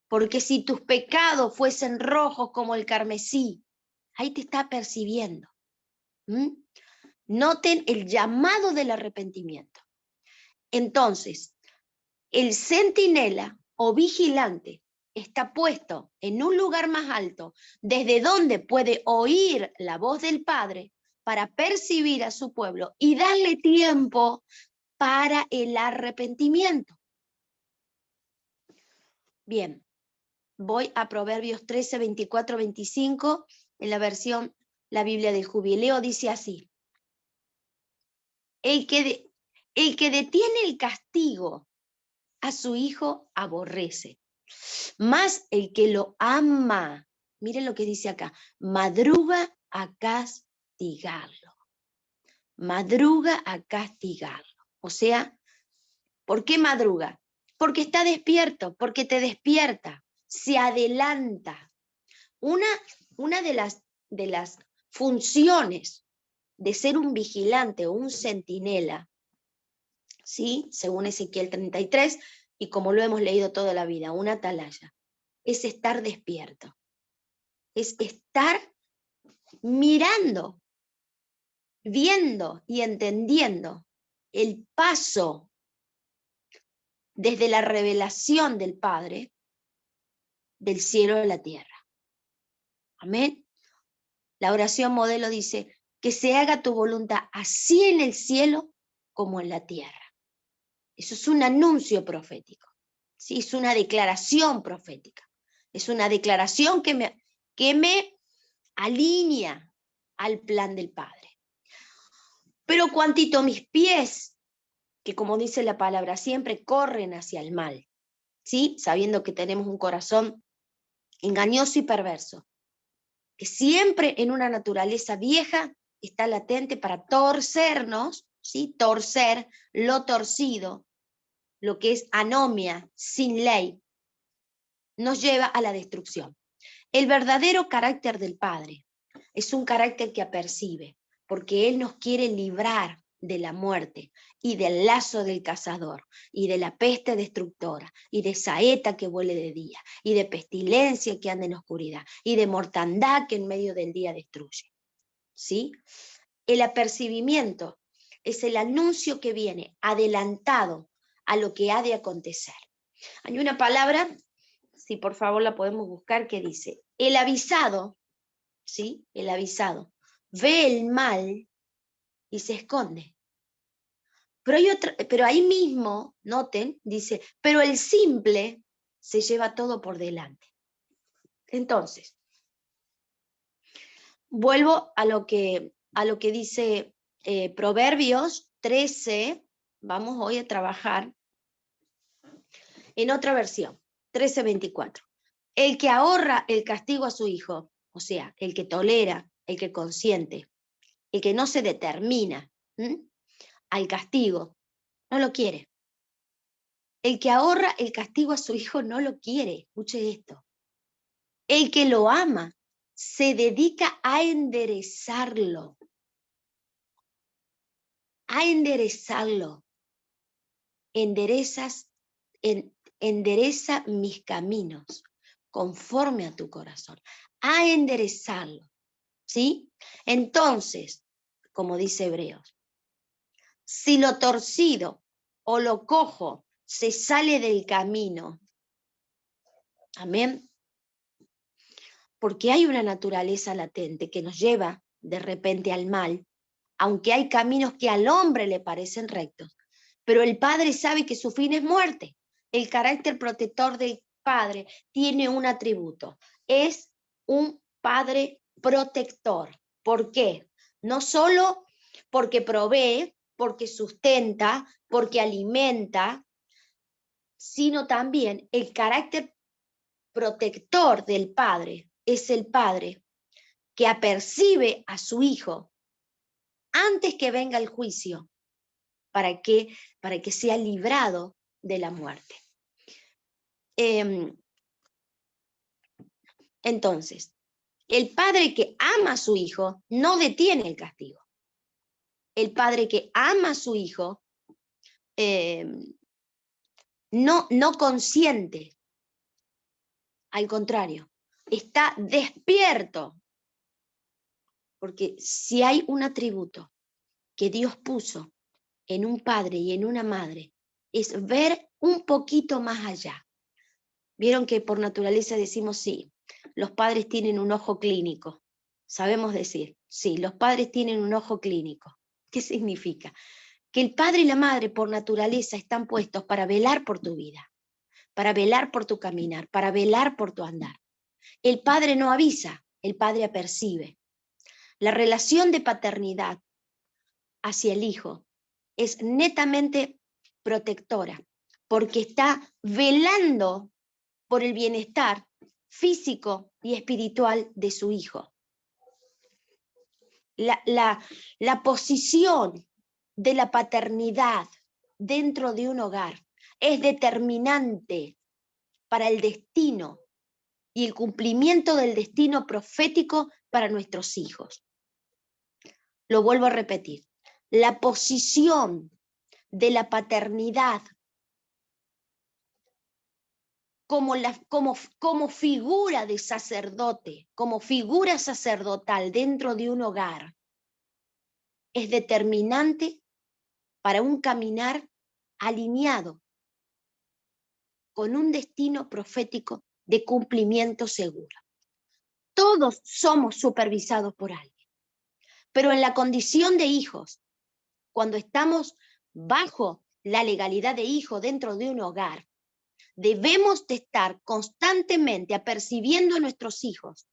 Porque si tus pecados fuesen rojos como el carmesí, ahí te está percibiendo. Noten el llamado del arrepentimiento. Entonces, el centinela o vigilante está puesto en un lugar más alto, desde donde puede oír la voz del Padre para percibir a su pueblo y darle tiempo para el arrepentimiento. Bien, voy a Proverbios 13, 24, 25, en la versión La Biblia del Jubileo, dice así: el que detiene el castigo a su hijo aborrece, mas el que lo ama, miren lo que dice acá, madruga a castigarlo. Madruga a castigarlo. O sea, ¿por qué madruga? Porque está despierto, porque te despierta, se adelanta. Una de las funciones de ser un vigilante o un centinela, ¿sí? Según Ezequiel 33, y como lo hemos leído toda la vida, una atalaya, es estar despierto, es estar mirando, viendo y entendiendo el paso desde la revelación del Padre del cielo a la tierra. Amén. La oración modelo dice: que se haga tu voluntad así en el cielo como en la tierra. Eso es un anuncio profético, ¿sí? Es una declaración profética. Es una declaración que me alinea al plan del Padre. Pero cuantito mis pies, que como dice la palabra, siempre corren hacia el mal, ¿sí? Sabiendo que tenemos un corazón engañoso y perverso, que siempre en una naturaleza vieja está latente para torcernos, ¿sí? Torcer lo torcido, lo que es anomia, sin ley, nos lleva a la destrucción. El verdadero carácter del Padre es un carácter que apercibe, porque Él nos quiere librar de la muerte y del lazo del cazador y de la peste destructora y de saeta que vuele de día y de pestilencia que anda en oscuridad y de mortandad que en medio del día destruye. ¿Sí? El apercibimiento es el anuncio que viene adelantado a lo que ha de acontecer. Hay una palabra, si por favor la podemos buscar, que dice: el avisado, ¿sí? El avisado ve el mal y se esconde. Pero ahí mismo, noten, dice, pero el simple se lleva todo por delante. Entonces, vuelvo a lo que dice Proverbios 13, vamos hoy a trabajar en otra versión, 13:24. El que ahorra el castigo a su hijo, o sea, el que tolera, el que consiente, el que no se determina al castigo, no lo quiere. El que ahorra el castigo a su hijo no lo quiere. Escuche esto. El que lo ama se dedica a enderezarlo. A enderezarlo. Endereza mis caminos conforme a tu corazón. A enderezarlo. ¿Sí? Entonces, como dice Hebreos, si lo torcido o lo cojo se sale del camino, amén, porque hay una naturaleza latente que nos lleva de repente al mal, aunque hay caminos que al hombre le parecen rectos, pero el Padre sabe que su fin es muerte. El carácter protector del Padre tiene un atributo, es un Padre protector. ¿Por qué? No solo porque provee, porque sustenta, porque alimenta, sino también el carácter protector del padre. Es el padre que apercibe a su hijo antes que venga el juicio, para que sea librado de la muerte. Entonces, el padre que ama a su hijo no detiene el castigo. El padre que ama a su hijo no consiente. Al contrario, está despierto. Porque si hay un atributo que Dios puso en un padre y en una madre, es ver un poquito más allá. Vieron que por naturaleza decimos sí, los padres tienen un ojo clínico. Sabemos decir, sí, los padres tienen un ojo clínico. ¿Qué significa? Que el padre y la madre por naturaleza están puestos para velar por tu vida, para velar por tu caminar, para velar por tu andar. El padre no avisa, el padre apercibe. La relación de paternidad hacia el hijo es netamente protectora, porque está velando por el bienestar físico y espiritual de su hijo. La posición de la paternidad dentro de un hogar es determinante para el destino y el cumplimiento del destino profético para nuestros hijos. Lo vuelvo a repetir. La posición de la paternidad como figura de sacerdote, como figura sacerdotal dentro de un hogar, es determinante para un caminar alineado con un destino profético de cumplimiento seguro. Todos somos supervisados por alguien, pero en la condición de hijos, cuando estamos bajo la legalidad de hijo dentro de un hogar, debemos de estar constantemente apercibiendo a nuestros hijos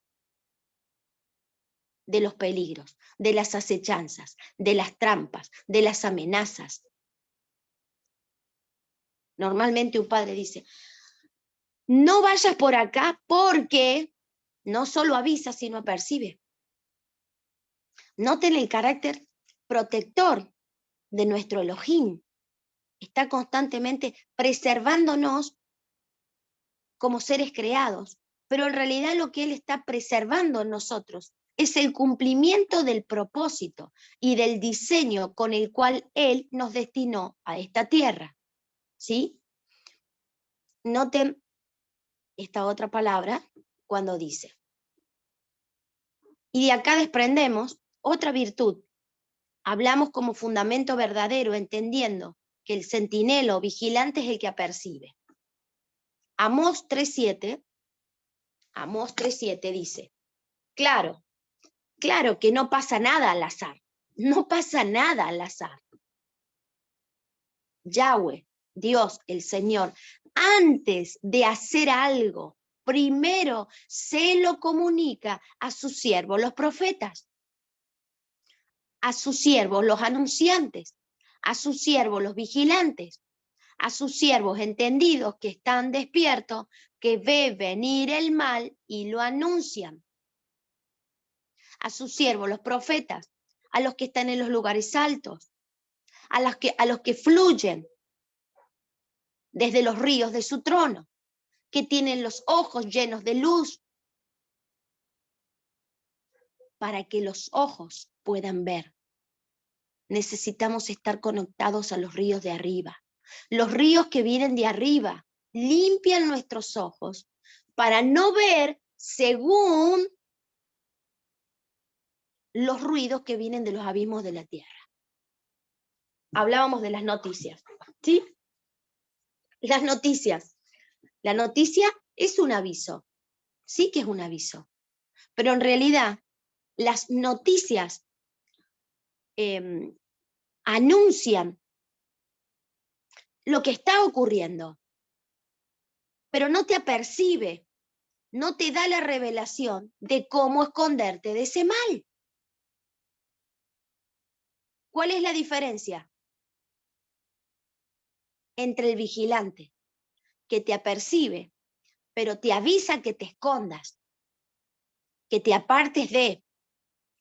de los peligros, de las acechanzas, de las trampas, de las amenazas. Normalmente un padre dice, no vayas por acá porque no solo avisa, sino apercibe. Noten el carácter protector de nuestro Elohim. Está constantemente preservándonos como seres creados, pero en realidad lo que Él está preservando en nosotros es el cumplimiento del propósito y del diseño con el cual Él nos destinó a esta tierra. ¿Sí? Noten esta otra palabra cuando dice. Y de acá desprendemos otra virtud. Hablamos como fundamento verdadero, entendiendo que el centinela o vigilante es el que apercibe. Amós 3:7 dice, claro que no pasa nada al azar, no pasa nada al azar. Yahweh, Dios, el Señor, antes de hacer algo, primero se lo comunica a sus siervos, los profetas, a sus siervos, los anunciantes, a sus siervos, los vigilantes, a sus siervos entendidos que están despiertos, que ve venir el mal y lo anuncian. A sus siervos, los profetas, a los que están en los lugares altos, a los que fluyen desde los ríos de su trono, que tienen los ojos llenos de luz, para que los ojos puedan ver. Necesitamos estar conectados a los ríos de arriba. Los ríos que vienen de arriba limpian nuestros ojos para no ver según los ruidos que vienen de los abismos de la tierra. Hablábamos de las noticias, ¿sí? Las noticias. La noticia es un aviso, sí que es un aviso, pero en realidad las noticias anuncian lo que está ocurriendo, pero no te apercibe, no te da la revelación de cómo esconderte de ese mal. ¿Cuál es la diferencia? entre el vigilante, que te apercibe, pero te avisa que te escondas, que te apartes de,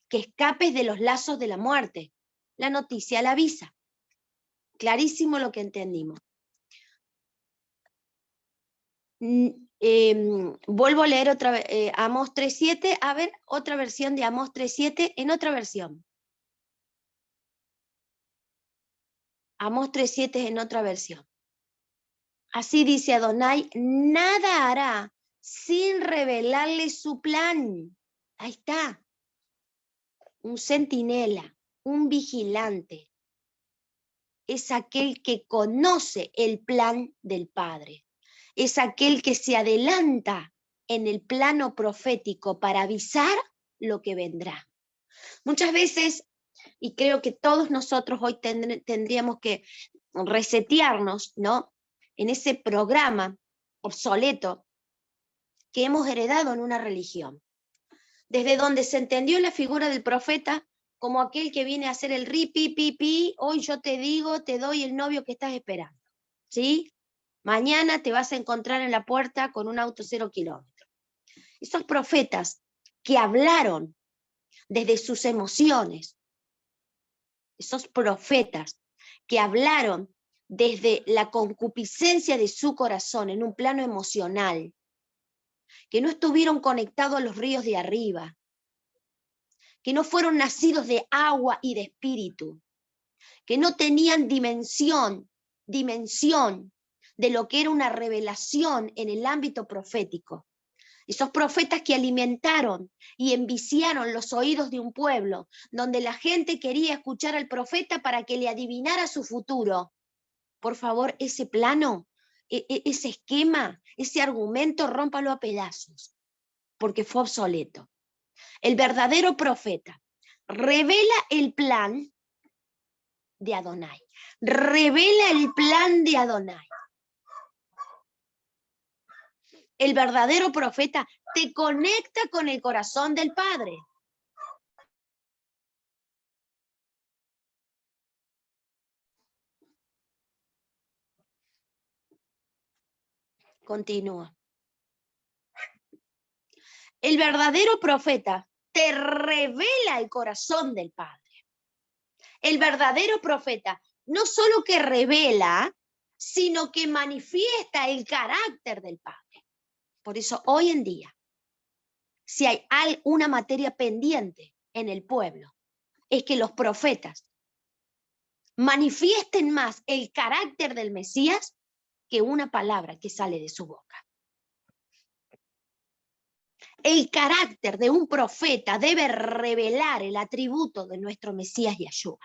que escapes de los lazos de la muerte. La noticia la avisa. Clarísimo lo que entendimos. Vuelvo a leer otra vez, Amós 3.7, a ver, otra versión de Amós 3.7 en otra versión. Amós 3.7 en otra versión. Así dice Adonai, nada hará sin revelarle su plan. Ahí está. Un centinela, un vigilante, es aquel que conoce el plan del Padre. Es aquel que se adelanta en el plano profético para avisar lo que vendrá. Muchas veces, y creo que todos nosotros hoy tendríamos que resetearnos, ¿no? En ese programa obsoleto que hemos heredado en una religión, desde donde se entendió la figura del profeta como aquel que viene a hacer el ripi, pipi, hoy yo te digo, te doy el novio que estás esperando, ¿sí? Mañana te vas a encontrar en la puerta con un auto 0 kilómetros. Esos profetas que hablaron desde sus emociones, esos profetas que hablaron desde la concupiscencia de su corazón en un plano emocional, que no estuvieron conectados a los ríos de arriba, que no fueron nacidos de agua y de espíritu, que no tenían dimensión de lo que era una revelación en el ámbito profético. Esos profetas que alimentaron y enviciaron los oídos de un pueblo, donde la gente quería escuchar al profeta para que le adivinara su futuro. Por favor, ese plano, ese esquema, ese argumento, rómpalo a pedazos, porque fue obsoleto. El verdadero profeta revela el plan de Adonai. Revela el plan de Adonai. El verdadero profeta te conecta con el corazón del Padre. Continúa. El verdadero profeta te revela el corazón del Padre. El verdadero profeta no solo que revela, sino que manifiesta el carácter del Padre. Por eso hoy en día, si hay una materia pendiente en el pueblo, es que los profetas manifiesten más el carácter del Mesías que una palabra que sale de su boca. El carácter de un profeta debe revelar el atributo de nuestro Mesías Yeshua.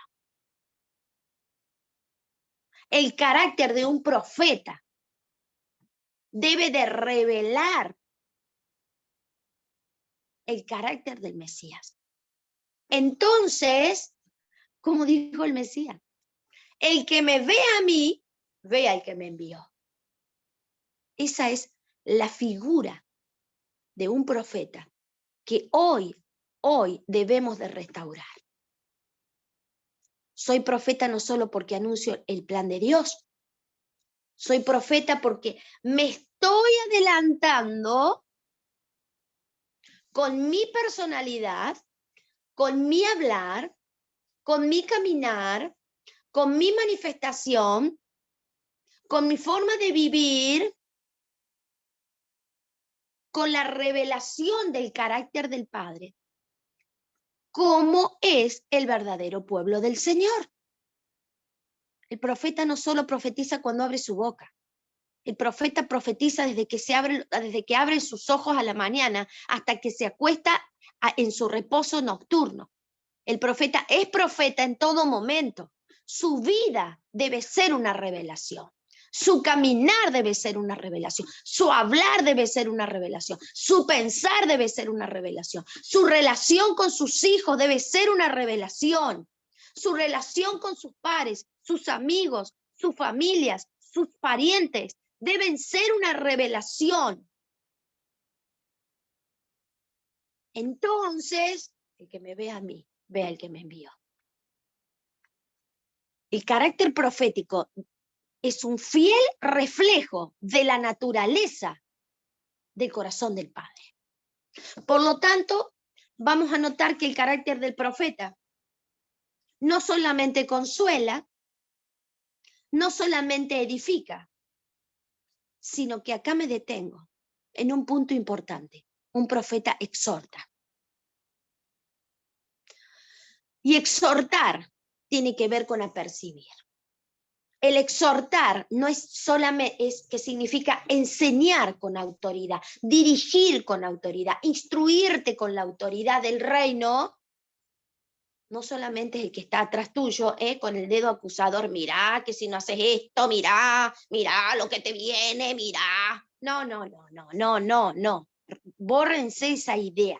El carácter de un profeta debe de revelar el carácter del Mesías. Entonces, como dijo el Mesías, el que me ve a mí, ve al que me envió. Esa es la figura de un profeta que hoy debemos de restaurar. Soy profeta no solo porque anuncio el plan de Dios, soy profeta porque me estoy adelantando con mi personalidad, con mi hablar, con mi caminar, con mi manifestación, con mi forma de vivir, con la revelación del carácter del Padre, cómo es el verdadero pueblo del Señor. El profeta no solo profetiza cuando abre su boca. El profeta profetiza desde que abre sus ojos a la mañana hasta que se acuesta en su reposo nocturno. El profeta es profeta en todo momento. Su vida debe ser una revelación. Su caminar debe ser una revelación. Su hablar debe ser una revelación. Su pensar debe ser una revelación. Su relación con sus hijos debe ser una revelación. Su relación con sus pares, sus amigos, sus familias, sus parientes deben ser una revelación. Entonces, el que me ve a mí, ve al que me envió. El carácter profético es un fiel reflejo de la naturaleza del corazón del Padre. Por lo tanto, vamos a notar que el carácter del profeta no solamente consuela, no solamente edifica, sino que acá me detengo en un punto importante. Un profeta exhorta. Y exhortar tiene que ver con apercibir. El exhortar no es solamente, es que significa enseñar con autoridad, dirigir con autoridad, instruirte con la autoridad del reino. No solamente es el que está atrás tuyo, con el dedo acusador, mirá que si no haces esto, mirá lo que te viene, mirá. No, no, no, no, no, no, no. Bórrense esa idea.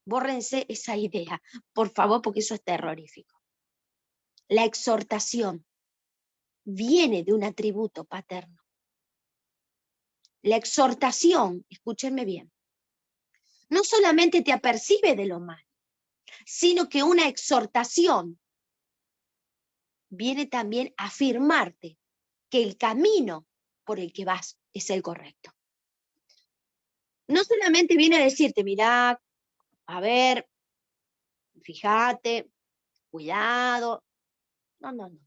Bórrense esa idea, por favor, porque eso es terrorífico. La exhortación viene de un atributo paterno. La exhortación, escúchenme bien, no solamente te apercibe de lo malo, sino que una exhortación viene también a afirmarte que el camino por el que vas es el correcto. No solamente viene a decirte, mirá, a ver, fíjate, cuidado. No, no, no.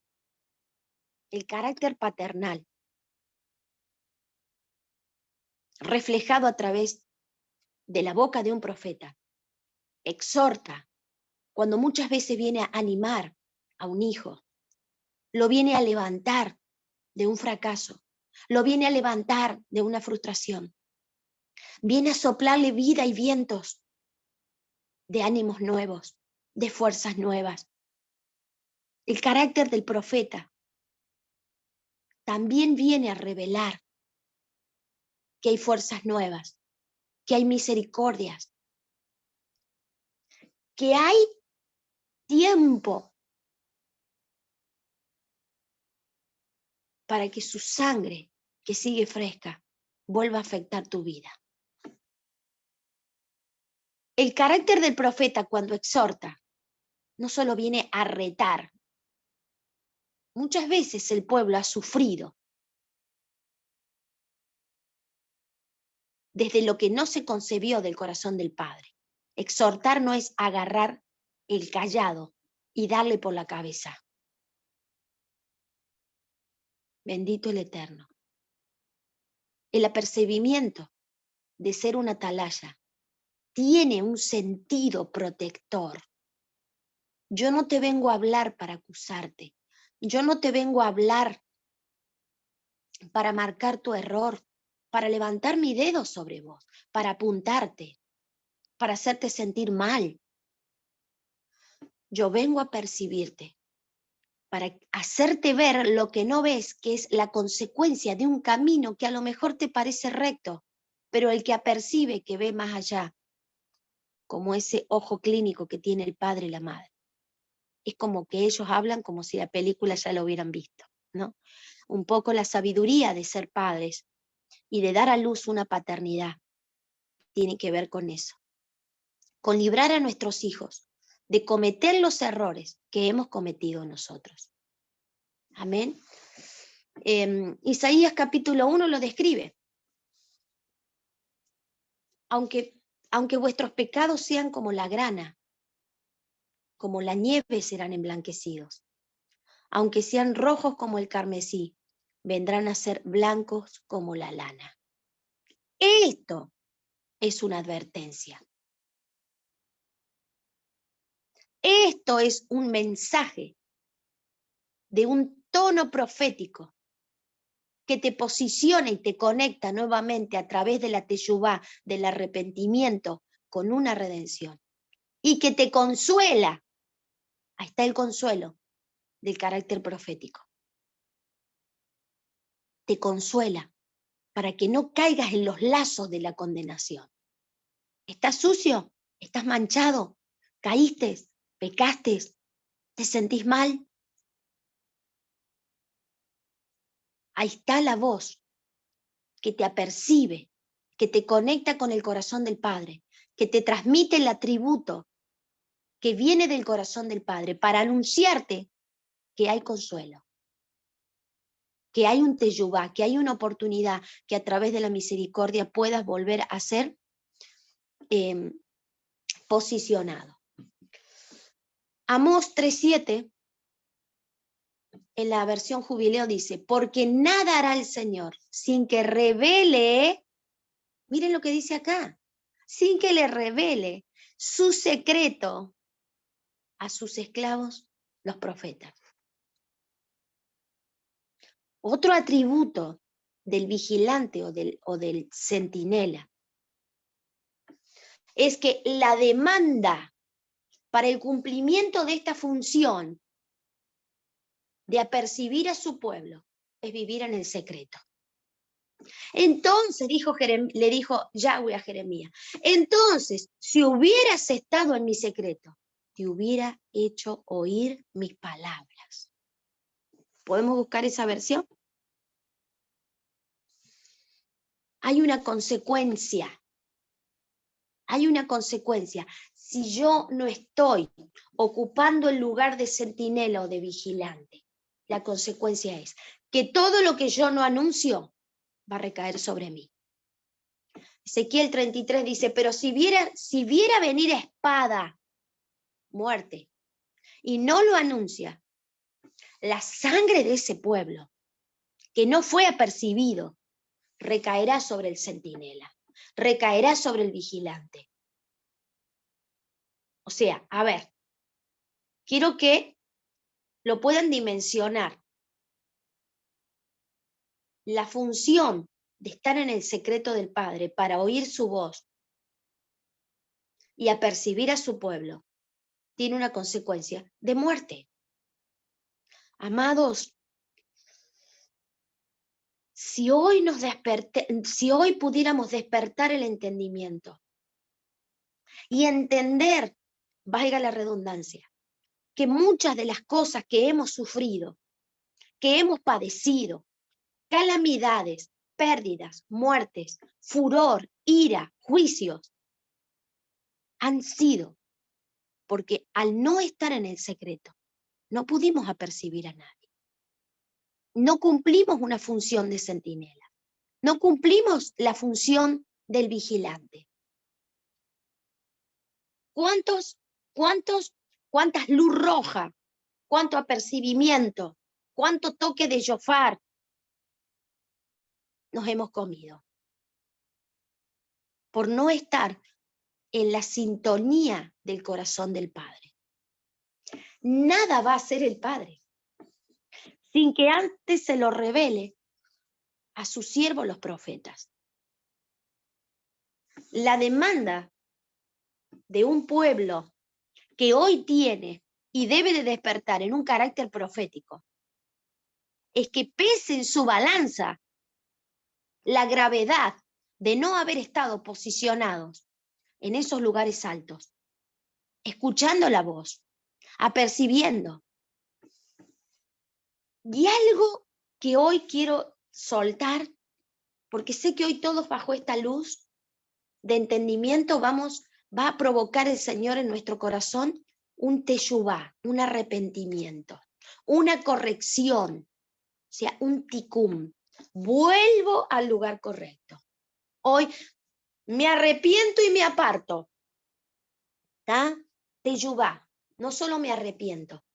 El carácter paternal, reflejado a través de la boca de un profeta, exhorta cuando muchas veces viene a animar a un hijo, lo viene a levantar de un fracaso, lo viene a levantar de una frustración, viene a soplarle vida y vientos de ánimos nuevos, de fuerzas nuevas. El carácter del profeta también viene a revelar que hay fuerzas nuevas, que hay misericordias, que hay tiempo para que su sangre, que sigue fresca, vuelva a afectar tu vida. El carácter del profeta cuando exhorta no solo viene a retar. Muchas veces el pueblo ha sufrido desde lo que no se concebió del corazón del Padre. Exhortar no es agarrar el cayado y darle por la cabeza. Bendito el Eterno. El apercibimiento de ser una atalaya tiene un sentido protector. Yo no te vengo a hablar para acusarte. Yo no te vengo a hablar para marcar tu error, para levantar mi dedo sobre vos, para apuntarte, para hacerte sentir mal. Yo vengo a percibirte, para hacerte ver lo que no ves, que es la consecuencia de un camino que a lo mejor te parece recto, pero el que apercibe, que ve más allá, como ese ojo clínico que tiene el padre y la madre. Es como que ellos hablan como si la película ya lo hubieran visto, ¿no? Un poco la sabiduría de ser padres y de dar a luz una paternidad tiene que ver con eso, con librar a nuestros hijos de cometer los errores que hemos cometido nosotros. Amén. Isaías capítulo 1 lo describe. Aunque vuestros pecados sean como la grana, como la nieve serán emblanquecidos. Aunque sean rojos como el carmesí, vendrán a ser blancos como la lana. Esto es una advertencia. Esto es un mensaje de un tono profético que te posiciona y te conecta nuevamente a través de la teshuvá, del arrepentimiento, con una redención. Y que te consuela. Ahí está el consuelo del carácter profético. Te consuela para que no caigas en los lazos de la condenación. ¿Estás sucio? ¿Estás manchado? ¿Caíste? ¿Pecaste? ¿Te sentís mal? Ahí está la voz que te apercibe, que te conecta con el corazón del Padre, que te transmite el atributo que viene del corazón del Padre para anunciarte que hay consuelo. que hay un teyubá, que hay una oportunidad que a través de la misericordia puedas volver a ser posicionado. Amós 3:7, en la versión Jubileo dice, porque nada hará el Señor sin que revele, miren lo que dice acá, sin que le revele su secreto a sus esclavos, los profetas. Otro atributo del vigilante o del centinela es que la demanda para el cumplimiento de esta función de apercibir a su pueblo es vivir en el secreto. Entonces le dijo Yahweh a Jeremías, entonces si hubieras estado en mi secreto, te hubiera hecho oír mis palabras. ¿Podemos buscar esa versión? Hay una consecuencia. Hay una consecuencia. Si yo no estoy ocupando el lugar de centinela o de vigilante, la consecuencia es que todo lo que yo no anuncio va a recaer sobre mí. Ezequiel 33 dice, pero si viera venir espada, muerte, y no lo anuncia, la sangre de ese pueblo, que no fue apercibido, recaerá sobre el centinela, recaerá sobre el vigilante. O sea, a ver, quiero que lo puedan dimensionar. La función de estar en el secreto del Padre para oír su voz y apercibir a su pueblo tiene una consecuencia de muerte. Amados, si hoy pudiéramos despertar el entendimiento y entender, valga la redundancia, que muchas de las cosas que hemos sufrido, que hemos padecido, calamidades, pérdidas, muertes, furor, ira, juicios, han sido porque al no estar en el secreto, no pudimos apercibir a nadie. No cumplimos una función de centinela. No cumplimos la función del vigilante. ¿Cuántas luz roja? ¿Cuánto apercibimiento? ¿Cuánto toque de shofar nos hemos comido? Por no estar en la sintonía del corazón del Padre. Nada va a hacer el Padre sin que antes se lo revele a sus siervos los profetas. La demanda de un pueblo que hoy tiene y debe de despertar en un carácter profético es que pese en su balanza la gravedad de no haber estado posicionados en esos lugares altos, escuchando la voz, apercibiendo. Y algo que hoy quiero soltar, porque sé que hoy todos bajo esta luz de entendimiento va a provocar el Señor en nuestro corazón un teshuvá, un arrepentimiento, una corrección, o sea, un tikum. Vuelvo al lugar correcto. Hoy me arrepiento y me aparto. ¿Tá? Teshuvá. No solo me arrepiento,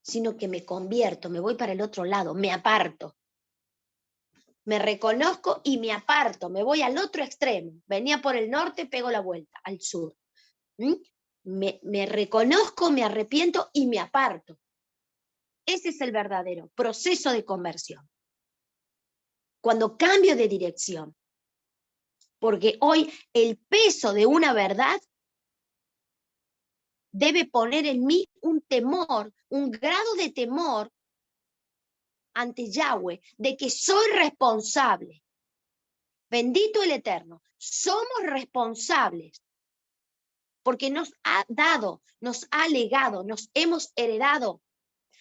sino que me convierto, me voy para el otro lado, me aparto. Me reconozco y me aparto, me voy al otro extremo. Venía por el norte, pego la vuelta al sur. Me reconozco, me arrepiento y me aparto. Ese es el verdadero proceso de conversión. Cuando cambio de dirección. Porque hoy el peso de una verdad debe poner en mí un temor, un grado de temor ante Yahweh, de que soy responsable. Bendito el Eterno. Somos responsables porque nos ha dado, nos ha legado, nos hemos heredado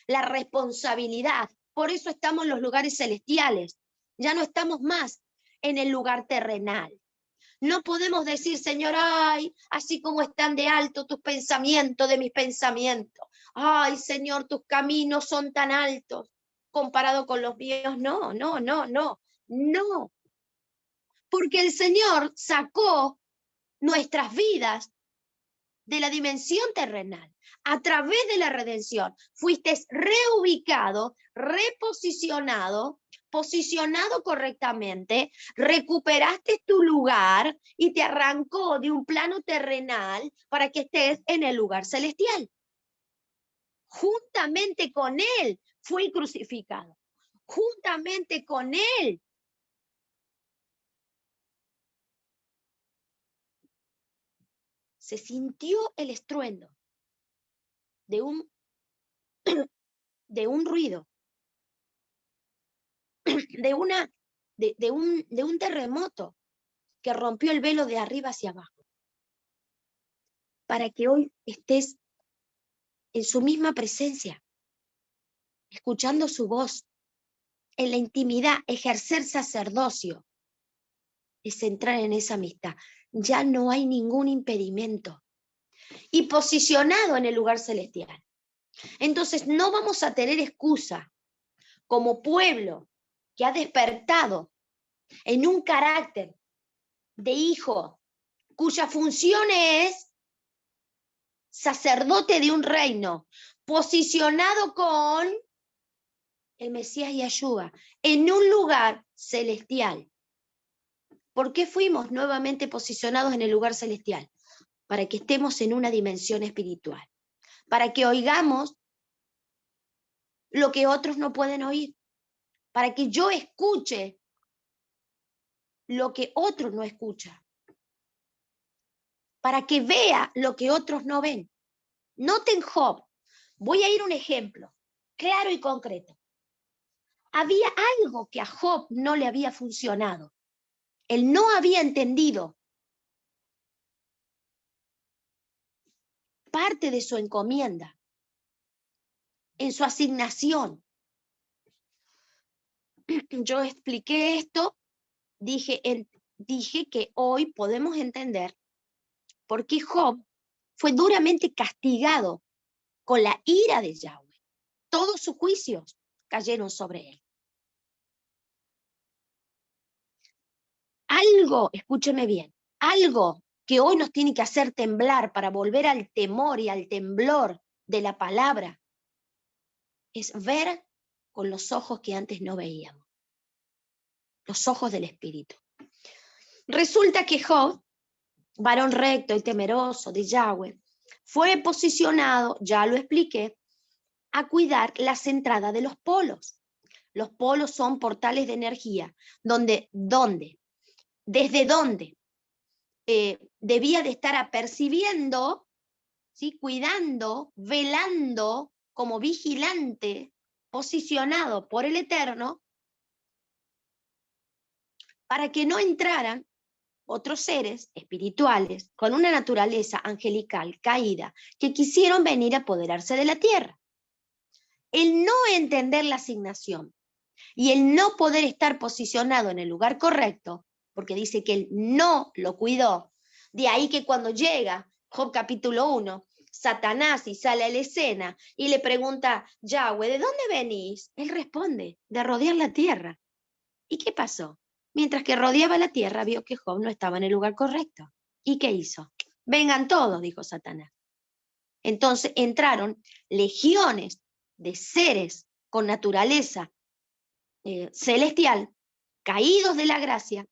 la responsabilidad. Por eso estamos en los lugares celestiales. Ya no estamos más en el lugar terrenal. No podemos decir, Señor, ay, así como están de alto tus pensamientos de mis pensamientos. Ay, Señor, tus caminos son tan altos. comparado con los míos, no. Porque el Señor sacó nuestras vidas de la dimensión terrenal. A través de la redención, fuiste reubicado, reposicionado, posicionado correctamente, recuperaste tu lugar y te arrancó de un plano terrenal para que estés en el lugar celestial. Juntamente con Él fue crucificado. Juntamente con Él se sintió el estruendo de un ruido, de un terremoto que rompió el velo de arriba hacia abajo, para que hoy estés en su misma presencia, escuchando su voz, en la intimidad. Ejercer sacerdocio es entrar en esa amistad. Ya no hay ningún impedimento. Y posicionado en el lugar celestial. Entonces no vamos a tener excusa como pueblo que ha despertado en un carácter de hijo cuya función es sacerdote de un reino, posicionado con el Mesías y Yeshua en un lugar celestial. ¿Por qué fuimos nuevamente posicionados en el lugar celestial? Para que estemos en una dimensión espiritual, para que oigamos lo que otros no pueden oír, para que yo escuche lo que otros no escuchan, para que vea lo que otros no ven. Noten Job, voy a ir a un ejemplo claro y concreto. Había algo que a Job no le había funcionado. Él no había entendido parte de su encomienda, en su asignación. Yo expliqué esto, dije que hoy podemos entender por qué Job fue duramente castigado con la ira de Yahweh. Todos sus juicios cayeron sobre él. Algo, escúcheme bien, algo que hoy nos tiene que hacer temblar para volver al temor y al temblor de la palabra es ver con los ojos que antes no veíamos, los ojos del Espíritu. Resulta que Job, varón recto y temeroso de Yahweh, fue posicionado, ya lo expliqué, a cuidar las entradas de los polos. Los polos son portales de energía, desde donde debía de estar apercibiendo, ¿sí? Cuidando, velando, como vigilante, posicionado por el Eterno, para que no entraran otros seres espirituales con una naturaleza angelical caída que quisieron venir a apoderarse de la tierra. El no entender la asignación y el no poder estar posicionado en el lugar correcto, porque dice que él no lo cuidó, de ahí que cuando llega Job capítulo 1, Satanás y sale a la escena y le pregunta, Yahweh, ¿de dónde venís? Él responde, de rodear la tierra. ¿Y qué pasó? Mientras que rodeaba la tierra, vio que Job no estaba en el lugar correcto. ¿Y qué hizo? Vengan todos, dijo Satanás. Entonces entraron legiones de seres con naturaleza celestial, caídos de la gracia,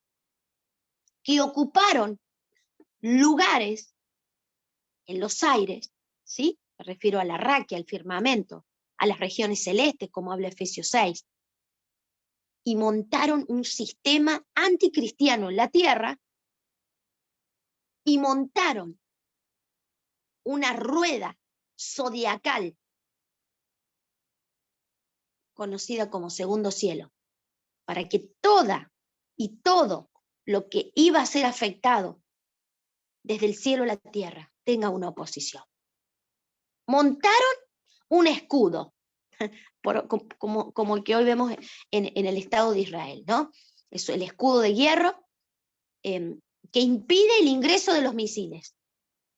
que ocuparon lugares en los aires, ¿sí? Me refiero a la raquia, al firmamento, a las regiones celestes, como habla Efesios 6, y montaron un sistema anticristiano en la tierra y montaron una rueda zodiacal conocida como segundo cielo, para que toda y todo lo que iba a ser afectado desde el cielo a la tierra tenga una oposición. Montaron un escudo, como el que hoy vemos en el Estado de Israel, ¿no? Es el escudo de hierro que impide el ingreso de los misiles.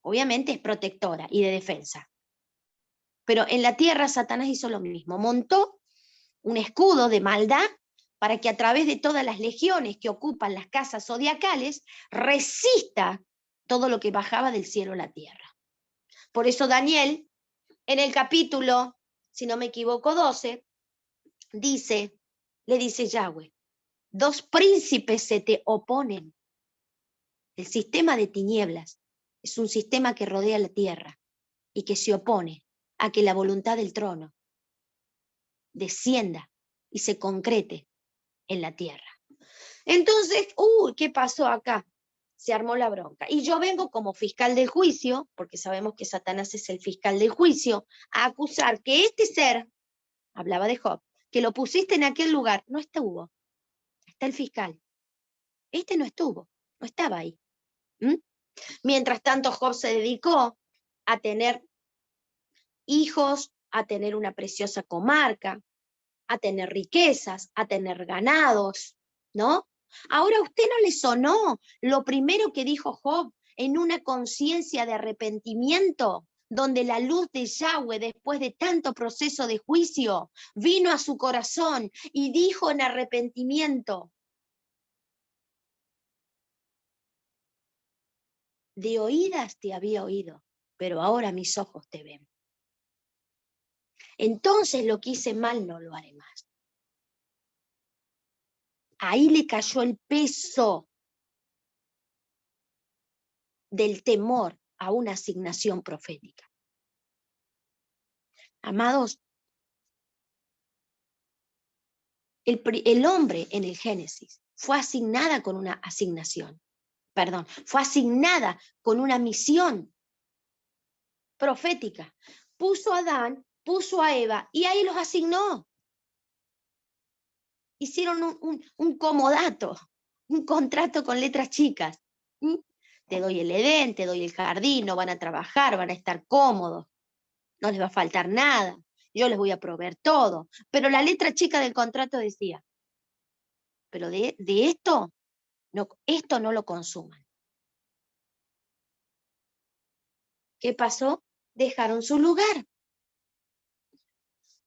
Obviamente es protectora y de defensa. Pero en la tierra Satanás hizo lo mismo, montó un escudo de maldad para que a través de todas las legiones que ocupan las casas zodiacales resista todo lo que bajaba del cielo a la tierra. Por eso Daniel, en el capítulo, si no me equivoco, 12, le dice Yahweh, 2 príncipes se te oponen. El sistema de tinieblas es un sistema que rodea la tierra y que se opone a que la voluntad del trono descienda y se concrete en la tierra. Entonces, ¿qué pasó acá? Se armó la bronca. Y yo vengo como fiscal del juicio, porque sabemos que Satanás es el fiscal del juicio, a acusar que este ser, hablaba de Job, que lo pusiste en aquel lugar, no estuvo. Está el fiscal. Este no estuvo, no estaba ahí. Mientras tanto, Job se dedicó a tener hijos, a tener una preciosa comarca, a tener riquezas, a tener ganados, ¿no? Ahora, ¿a usted no le sonó lo primero que dijo Job en una conciencia de arrepentimiento, donde la luz de Yahweh, después de tanto proceso de juicio, vino a su corazón y dijo en arrepentimiento: de oídas te había oído, pero ahora mis ojos te ven. Entonces lo que hice mal no lo haré más. Ahí le cayó el peso del temor a una asignación profética. Amados, el hombre en el Génesis fue asignada con una asignación, fue asignada con una misión profética. Puso a Adán, puso a Eva y ahí los asignó. Hicieron un comodato, un contrato con letras chicas. Te doy el Edén, te doy el jardín, no van a trabajar, van a estar cómodos, no les va a faltar nada, yo les voy a proveer todo. Pero la letra chica del contrato decía, pero de esto no lo consuman. ¿Qué pasó? Dejaron su lugar.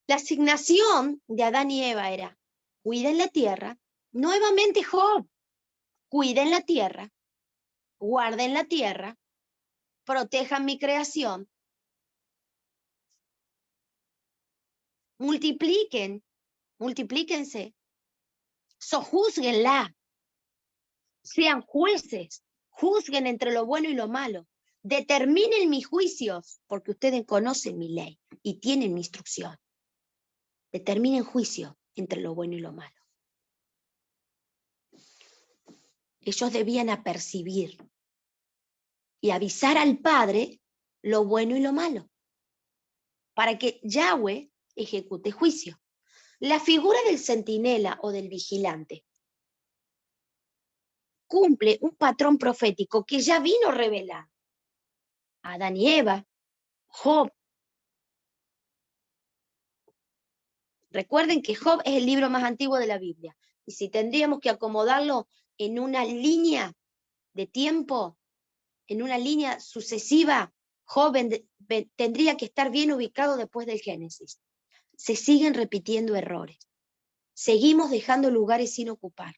La asignación de Adán y Eva era, cuiden la tierra, nuevamente Job, cuiden la tierra, guarden la tierra, protejan mi creación, multiplíquense, sojúzguenla, sean jueces, juzguen entre lo bueno y lo malo, determinen mis juicios, porque ustedes conocen mi ley y tienen mi instrucción. Determinen juicio entre lo bueno y lo malo. Ellos debían apercibir y avisar al Padre lo bueno y lo malo, para que Yahweh ejecute juicio. La figura del centinela o del vigilante cumple un patrón profético que ya vino revelado. Adán y Eva, Job. Recuerden que Job es el libro más antiguo de la Biblia. Y si tendríamos que acomodarlo en una línea de tiempo, en una línea sucesiva, Job tendría que estar bien ubicado después del Génesis. Se siguen repitiendo errores. Seguimos dejando lugares sin ocupar.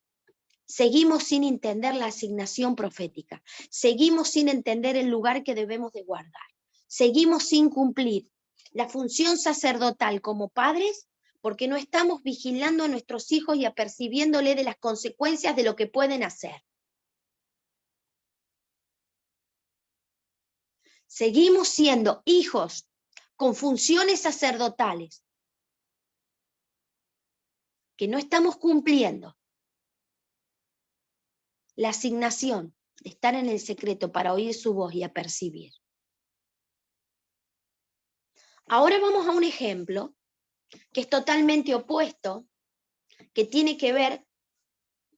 Seguimos sin entender la asignación profética. Seguimos sin entender el lugar que debemos de guardar. Seguimos sin cumplir la función sacerdotal como padres porque no estamos vigilando a nuestros hijos y apercibiéndole de las consecuencias de lo que pueden hacer. Seguimos siendo hijos con funciones sacerdotales que no estamos cumpliendo la asignación de estar en el secreto para oír su voz y apercibir. Ahora vamos a un ejemplo que es totalmente opuesto, que tiene que ver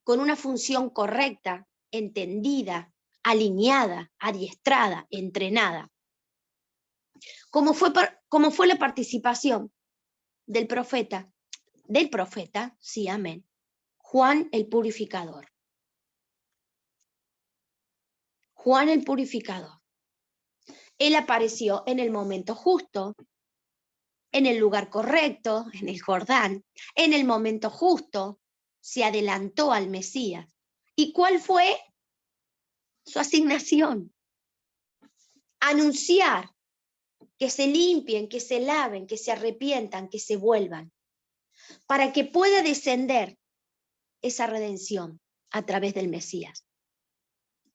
con una función correcta, entendida, alineada, adiestrada, entrenada. Como fue la participación del profeta, sí, amén, Juan el Purificador. Juan el Purificador. Él apareció en el momento justo, en el lugar correcto, en el Jordán, en el momento justo, se adelantó al Mesías. ¿Y cuál fue su asignación? Anunciar que se limpien, que se laven, que se arrepientan, que se vuelvan, para que pueda descender esa redención a través del Mesías.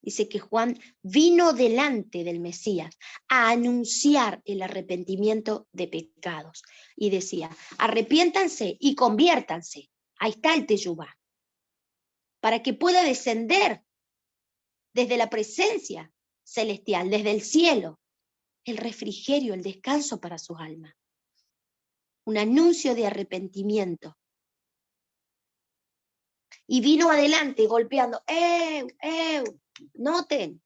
Dice que Juan vino delante del Mesías a anunciar el arrepentimiento de pecados. Y decía, arrepiéntanse y conviértanse. Ahí está el teyubá. Para que pueda descender desde la presencia celestial, desde el cielo, el refrigerio, el descanso para sus almas. Un anuncio de arrepentimiento. Y vino adelante golpeando, noten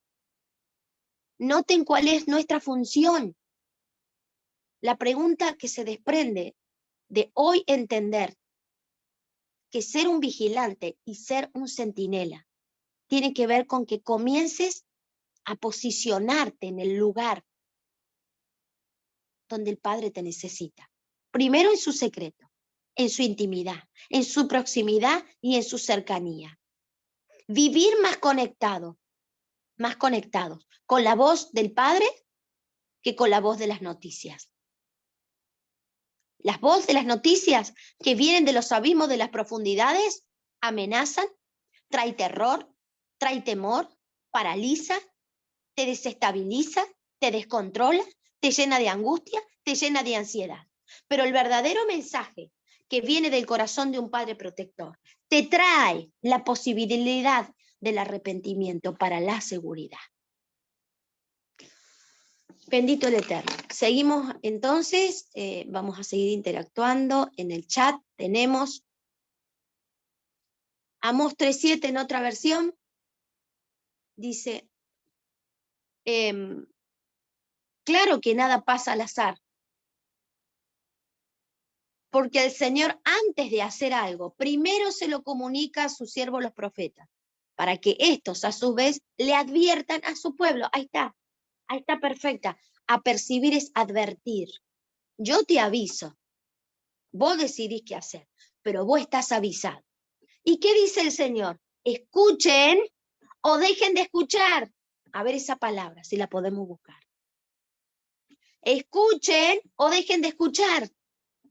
cuál es nuestra función. La pregunta que se desprende de hoy entender que ser un vigilante y ser un centinela tiene que ver con que comiences a posicionarte en el lugar donde el Padre te necesita. Primero en su secreto, en su intimidad, en su proximidad y en su cercanía. Vivir más conectados con la voz del Padre que con la voz de las noticias. Las voces de las noticias que vienen de los abismos de las profundidades amenazan, trae terror, trae temor, paraliza, te desestabiliza, te descontrola, te llena de angustia, te llena de ansiedad. Pero el verdadero mensaje que viene del corazón de un Padre protector te trae la posibilidad del arrepentimiento para la seguridad. Bendito el Eterno. Seguimos entonces, vamos a seguir interactuando en el chat. Tenemos Amós 3:7 en otra versión. Dice, claro que nada pasa al azar, porque el Señor antes de hacer algo, primero se lo comunica a sus siervos los profetas, para que estos a su vez le adviertan a su pueblo. Ahí está perfecta. A percibir es advertir. Yo te aviso, vos decidís qué hacer, pero vos estás avisado. ¿Y qué dice el Señor? Escuchen o dejen de escuchar. A ver esa palabra, si la podemos buscar. Escuchen o dejen de escuchar.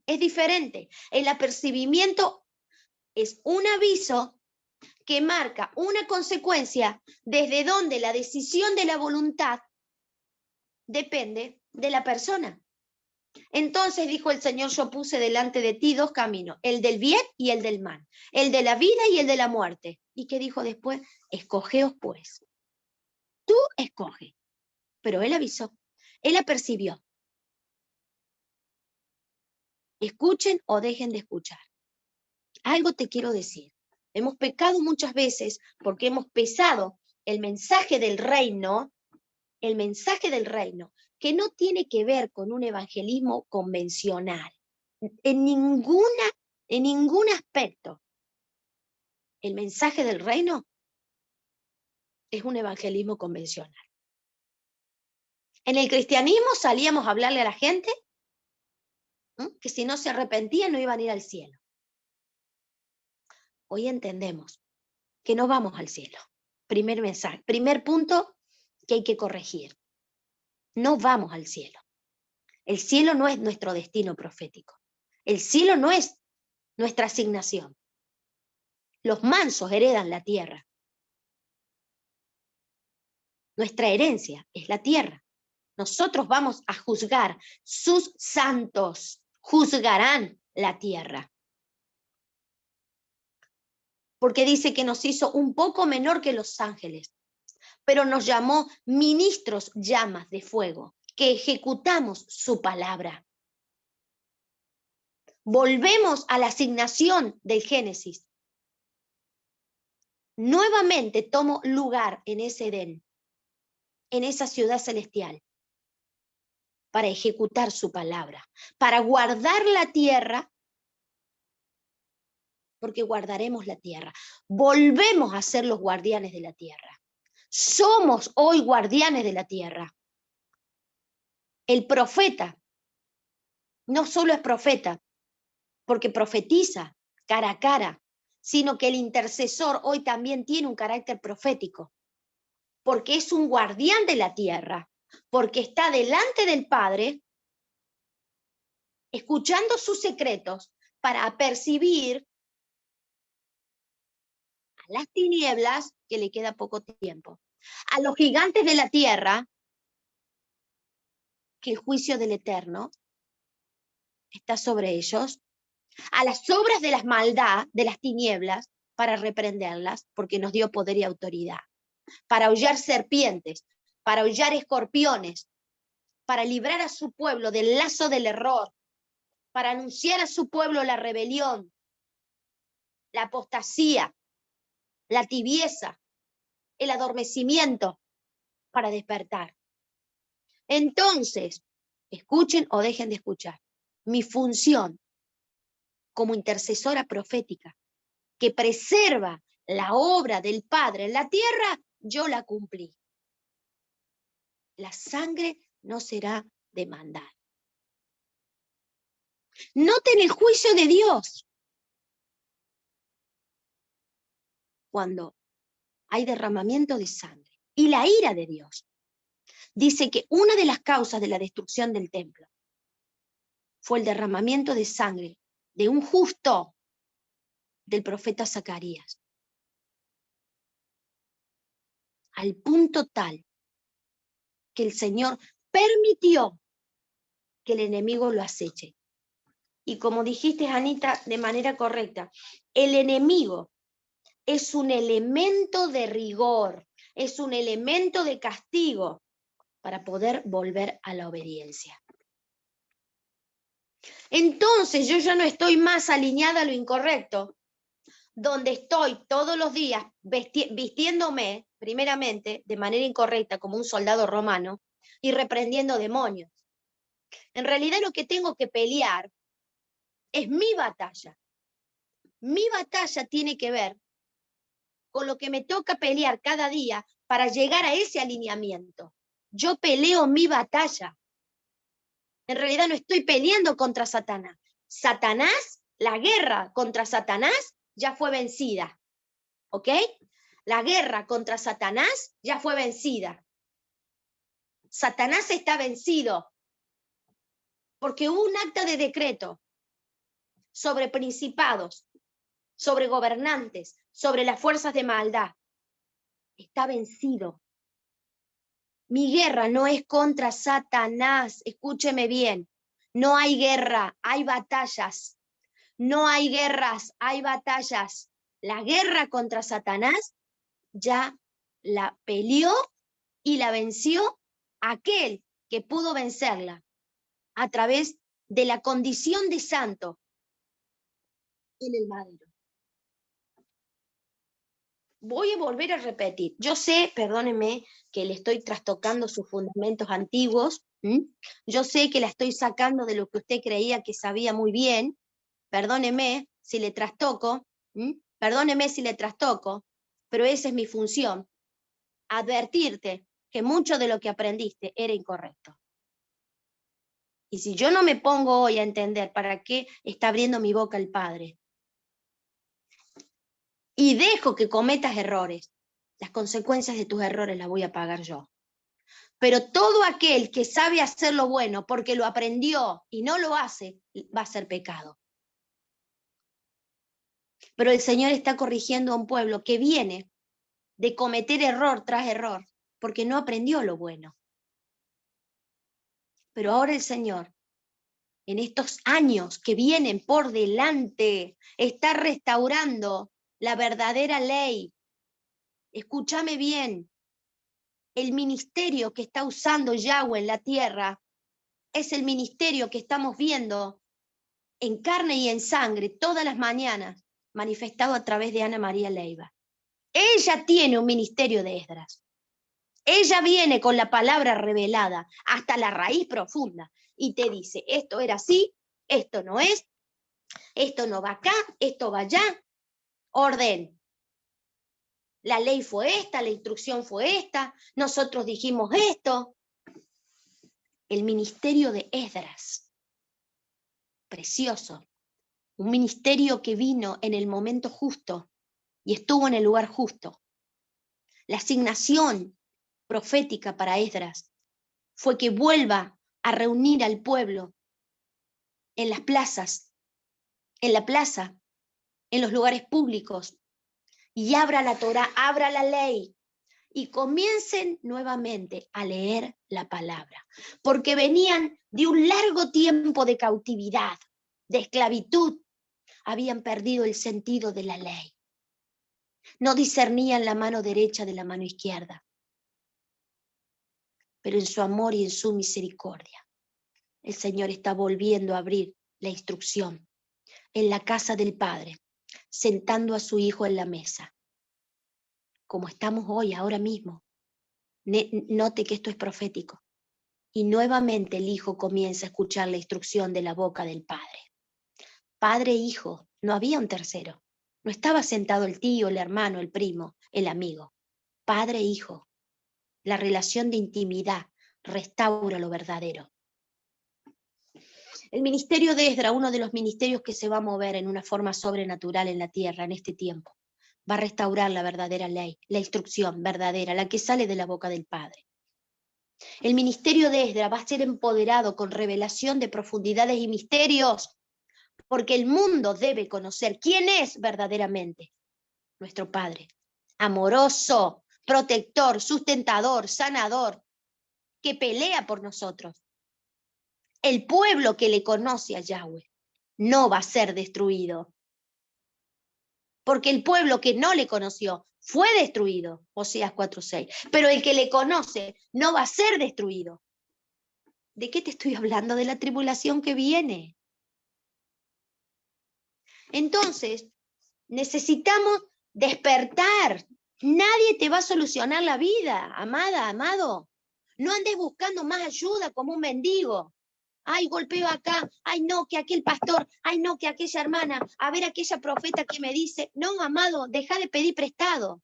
Es diferente. El apercibimiento es un aviso que marca una consecuencia desde donde la decisión de la voluntad depende de la persona. Entonces dijo el Señor, yo puse delante de ti dos caminos, el del bien y el del mal, el de la vida y el de la muerte. ¿Y qué dijo después? Escogeos pues. Tú escoge. Pero él avisó, él apercibió. Escuchen o dejen de escuchar. Algo te quiero decir. Hemos pecado muchas veces porque hemos pesado el mensaje del reino, que no tiene que ver con un evangelismo convencional. En ningún aspecto. El mensaje del reino es un evangelismo convencional. En el cristianismo salíamos a hablarle a la gente que si no se arrepentían no iban a ir al cielo. Hoy entendemos que no vamos al cielo. Primer mensaje, primer punto que hay que corregir. No vamos al cielo. El cielo no es nuestro destino profético. El cielo no es nuestra asignación. Los mansos heredan la tierra. Nuestra herencia es la tierra. Nosotros vamos a juzgar. Sus santos juzgarán la tierra. Porque dice que nos hizo un poco menor que los ángeles, pero nos llamó ministros llamas de fuego, que ejecutamos su palabra. Volvemos a la asignación del Génesis. Nuevamente tomo lugar en ese Edén, en esa ciudad celestial, para ejecutar su palabra, para guardar la tierra, porque guardaremos la tierra. Volvemos a ser los guardianes de la tierra. Somos hoy guardianes de la tierra. El profeta no solo es profeta, porque profetiza cara a cara, sino que el intercesor hoy también tiene un carácter profético, porque es un guardián de la tierra, porque está delante del Padre, escuchando sus secretos para percibir a las tinieblas, que le queda poco tiempo, a los gigantes de la tierra, que el juicio del Eterno está sobre ellos, a las obras de la maldad, de las tinieblas, para reprenderlas, porque nos dio poder y autoridad, para hollar serpientes, para hollar escorpiones, para librar a su pueblo del lazo del error, para anunciar a su pueblo la rebelión, la apostasía, la tibieza, el adormecimiento, para despertar. Entonces, escuchen o dejen de escuchar. Mi función como intercesora profética, que preserva la obra del Padre en la tierra, yo la cumplí. La sangre no será demandada. Noten el juicio de Dios. Cuando hay derramamiento de sangre y la ira de Dios. Dice que una de las causas de la destrucción del templo fue el derramamiento de sangre de un justo, del profeta Zacarías. Al punto tal que el Señor permitió que el enemigo lo aceche. Y como dijiste, Anita, de manera correcta, el enemigo es un elemento de rigor, es un elemento de castigo para poder volver a la obediencia. Entonces yo ya no estoy más alineada a lo incorrecto, donde estoy todos los días vistiéndome, primeramente, de manera incorrecta como un soldado romano y reprendiendo demonios. En realidad lo que tengo que pelear es mi batalla. Mi batalla tiene que ver con lo que me toca pelear cada día para llegar a ese alineamiento. Yo peleo mi batalla. En realidad no estoy peleando contra Satanás. Satanás, la guerra contra Satanás ya fue vencida. ¿Ok? La guerra contra Satanás ya fue vencida. Satanás está vencido porque hubo un acta de decreto sobre principados, sobre gobernantes, sobre las fuerzas de maldad. Está vencido. Mi guerra no es contra Satanás, escúcheme bien. No hay guerra, hay batallas. No hay guerras, hay batallas. La guerra contra Satanás ya la peleó y la venció aquel que pudo vencerla a través de la condición de santo en el madero. Voy a volver a repetir. Yo sé, perdóneme, que le estoy trastocando sus fundamentos antiguos. Yo sé que la estoy sacando de lo que usted creía que sabía muy bien. Perdóneme si le trastoco. Perdóneme si le trastoco, pero esa es mi función. Advertirte que mucho de lo que aprendiste era incorrecto. Y si yo no me pongo hoy a entender para qué está abriendo mi boca el Padre, y dejo que cometas errores, las consecuencias de tus errores las voy a pagar yo. Pero todo aquel que sabe hacer lo bueno porque lo aprendió y no lo hace, va a ser pecado. Pero el Señor está corrigiendo a un pueblo que viene de cometer error tras error porque no aprendió lo bueno. Pero ahora el Señor, en estos años que vienen por delante, está restaurando la verdadera ley. Escúchame bien, el ministerio que está usando Yahweh en la tierra es el ministerio que estamos viendo en carne y en sangre todas las mañanas, manifestado a través de Ana María Leiva. Ella tiene un ministerio de Esdras. Ella viene con la palabra revelada hasta la raíz profunda y te dice, esto era así, esto no es, esto no va acá, esto va allá. Orden. La ley fue esta, la instrucción fue esta, nosotros dijimos esto. El ministerio de Esdras. precioso, un ministerio que vino en el momento justo y estuvo en el lugar justo. La asignación profética para Esdras fue que vuelva a reunir al pueblo en las plazas, en la plaza, en los lugares públicos, y abra la Torá, abra la ley, y comiencen nuevamente a leer la palabra, porque venían de un largo tiempo de cautividad, de esclavitud, habían perdido el sentido de la ley, no discernían la mano derecha de la mano izquierda, pero en su amor y en su misericordia, el Señor está volviendo a abrir la instrucción en la casa del Padre, sentando a su Hijo en la mesa, como estamos hoy, ahora mismo. Note que esto es profético. Y nuevamente el Hijo comienza a escuchar la instrucción de la boca del Padre. Padre e Hijo, no había un tercero. No estaba sentado el tío, el hermano, el primo, el amigo. Padre e Hijo. La relación de intimidad restaura lo verdadero. El ministerio de Esdras, uno de los ministerios que se va a mover en una forma sobrenatural en la tierra en este tiempo, va a restaurar la verdadera ley, la instrucción verdadera, la que sale de la boca del Padre. El ministerio de Esdras va a ser empoderado con revelación de profundidades y misterios, porque el mundo debe conocer quién es verdaderamente nuestro Padre, amoroso, protector, sustentador, sanador, que pelea por nosotros. El pueblo que le conoce a Yahweh no va a ser destruido, porque el pueblo que no le conoció fue destruido, Oseas 4:6, pero el que le conoce no va a ser destruido. ¿De qué te estoy hablando? De la tribulación que viene. Entonces, necesitamos despertar. Nadie te va a solucionar la vida, amada, amado. No andes buscando más ayuda como un mendigo. Ay, golpeo acá. Ay, no, que aquel pastor. Ay, no, que aquella hermana. A ver, aquella profeta que me dice. No, amado, deja de pedir prestado.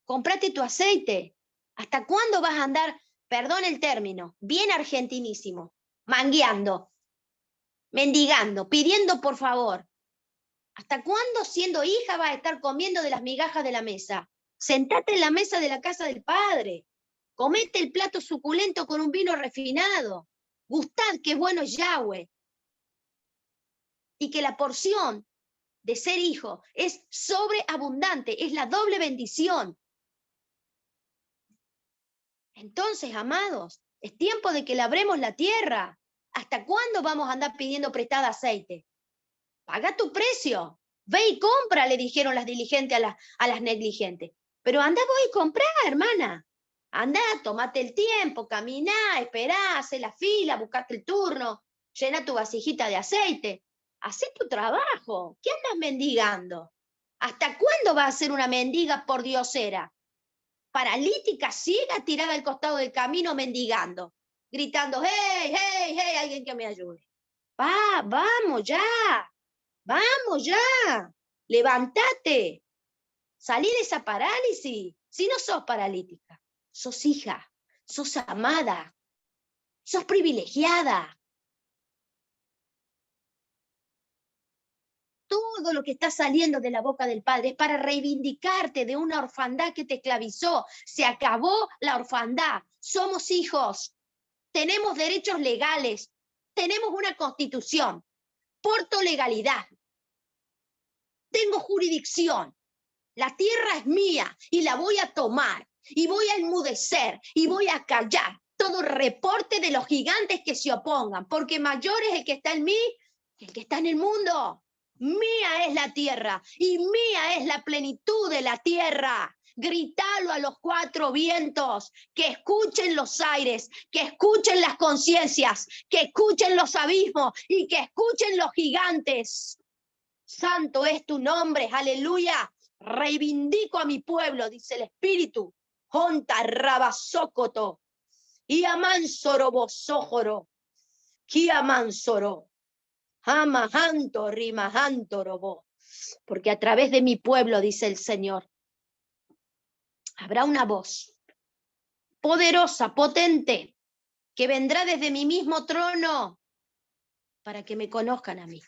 Comprate tu aceite. ¿Hasta cuándo vas a andar, perdón el término, bien argentinísimo, mangueando, mendigando, pidiendo por favor? ¿Hasta cuándo siendo hija vas a estar comiendo de las migajas de la mesa? Sentate en la mesa de la casa del Padre. Comete el plato suculento con un vino refinado. Gustad que bueno es Yahweh. Y que la porción de ser hijo es sobreabundante, es la doble bendición. Entonces, amados, es tiempo de que labremos la tierra. ¿Hasta cuándo vamos a andar pidiendo prestada aceite? Paga tu precio. Ve y compra, le dijeron las diligentes a las negligentes. Pero anda vos y comprá, hermana. Andá, tomate el tiempo, caminá, esperá, hacé la fila, buscate el turno, llena tu vasijita de aceite. Hacé tu trabajo. ¿Qué andas mendigando? ¿Hasta cuándo vas a ser una mendiga por diosera? Paralítica, ciega, tirada al costado del camino, mendigando, gritando, hey, hey, hey, alguien que me ayude. Vamos ya. Vamos ya, levántate, salí de esa parálisis. Si no sos paralítica, sos hija, sos amada, sos privilegiada. Todo lo que está saliendo de la boca del Padre es para reivindicarte de una orfandad que te esclavizó. Se acabó la orfandad, somos hijos, tenemos derechos legales, tenemos una constitución, porto legalidad, tengo jurisdicción. La tierra es mía y la voy a tomar y voy a enmudecer y voy a callar todo reporte de los gigantes que se opongan, porque mayor es el que está en mí que el que está en el mundo. Mía es la tierra y mía es la plenitud de la tierra. Gritalo a los cuatro vientos, que escuchen los aires, que escuchen las conciencias, que escuchen los abismos y que escuchen los gigantes. Santo es tu nombre, aleluya. Reivindico a mi pueblo, dice el Espíritu. Honta rabasócoto. Y amansoro bosójoro. Ki amansoro. Amajanto rimajanto robo. Porque a través de mi pueblo, dice el Señor, habrá una voz poderosa, potente, que vendrá desde mi mismo trono para que me conozcan a mí.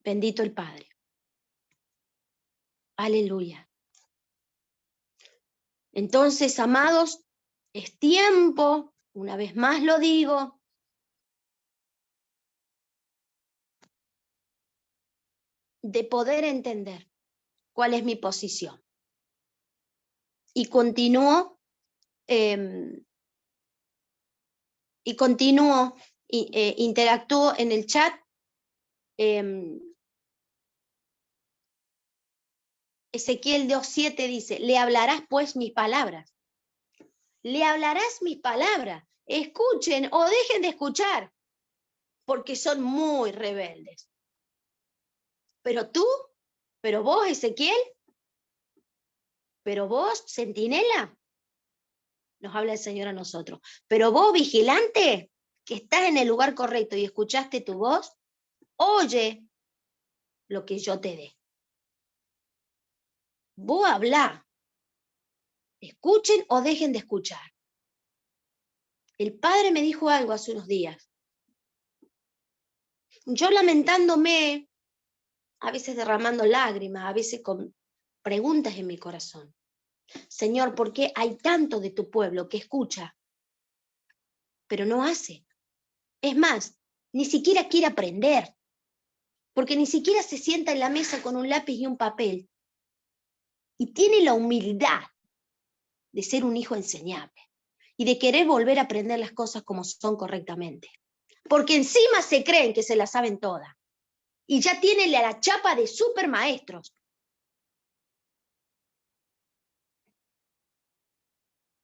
Bendito el Padre. Aleluya. Entonces, amados, es tiempo, una vez más lo digo, de poder entender cuál es mi posición. Y continúo, interactúo en el chat. Ezequiel 2:7 dice, le hablarás pues mis palabras. Le hablarás mis palabras. Escuchen o dejen de escuchar, porque son muy rebeldes. Pero tú, pero vos, Ezequiel, pero vos, centinela, nos habla el Señor a nosotros. Pero vos, vigilante, que estás en el lugar correcto y escuchaste tu voz, oye lo que yo te dé. Vos hablá. Escuchen o dejen de escuchar. El Padre me dijo algo hace unos días. Yo lamentándome, a veces derramando lágrimas, a veces con preguntas en mi corazón. Señor, ¿por qué hay tanto de tu pueblo que escucha, pero no hace? Es más, ni siquiera quiere aprender, porque ni siquiera se sienta en la mesa con un lápiz y un papel y tiene la humildad de ser un hijo enseñable y de querer volver a aprender las cosas como son correctamente. Porque encima se creen que se las saben todas y ya tienen la chapa de supermaestros.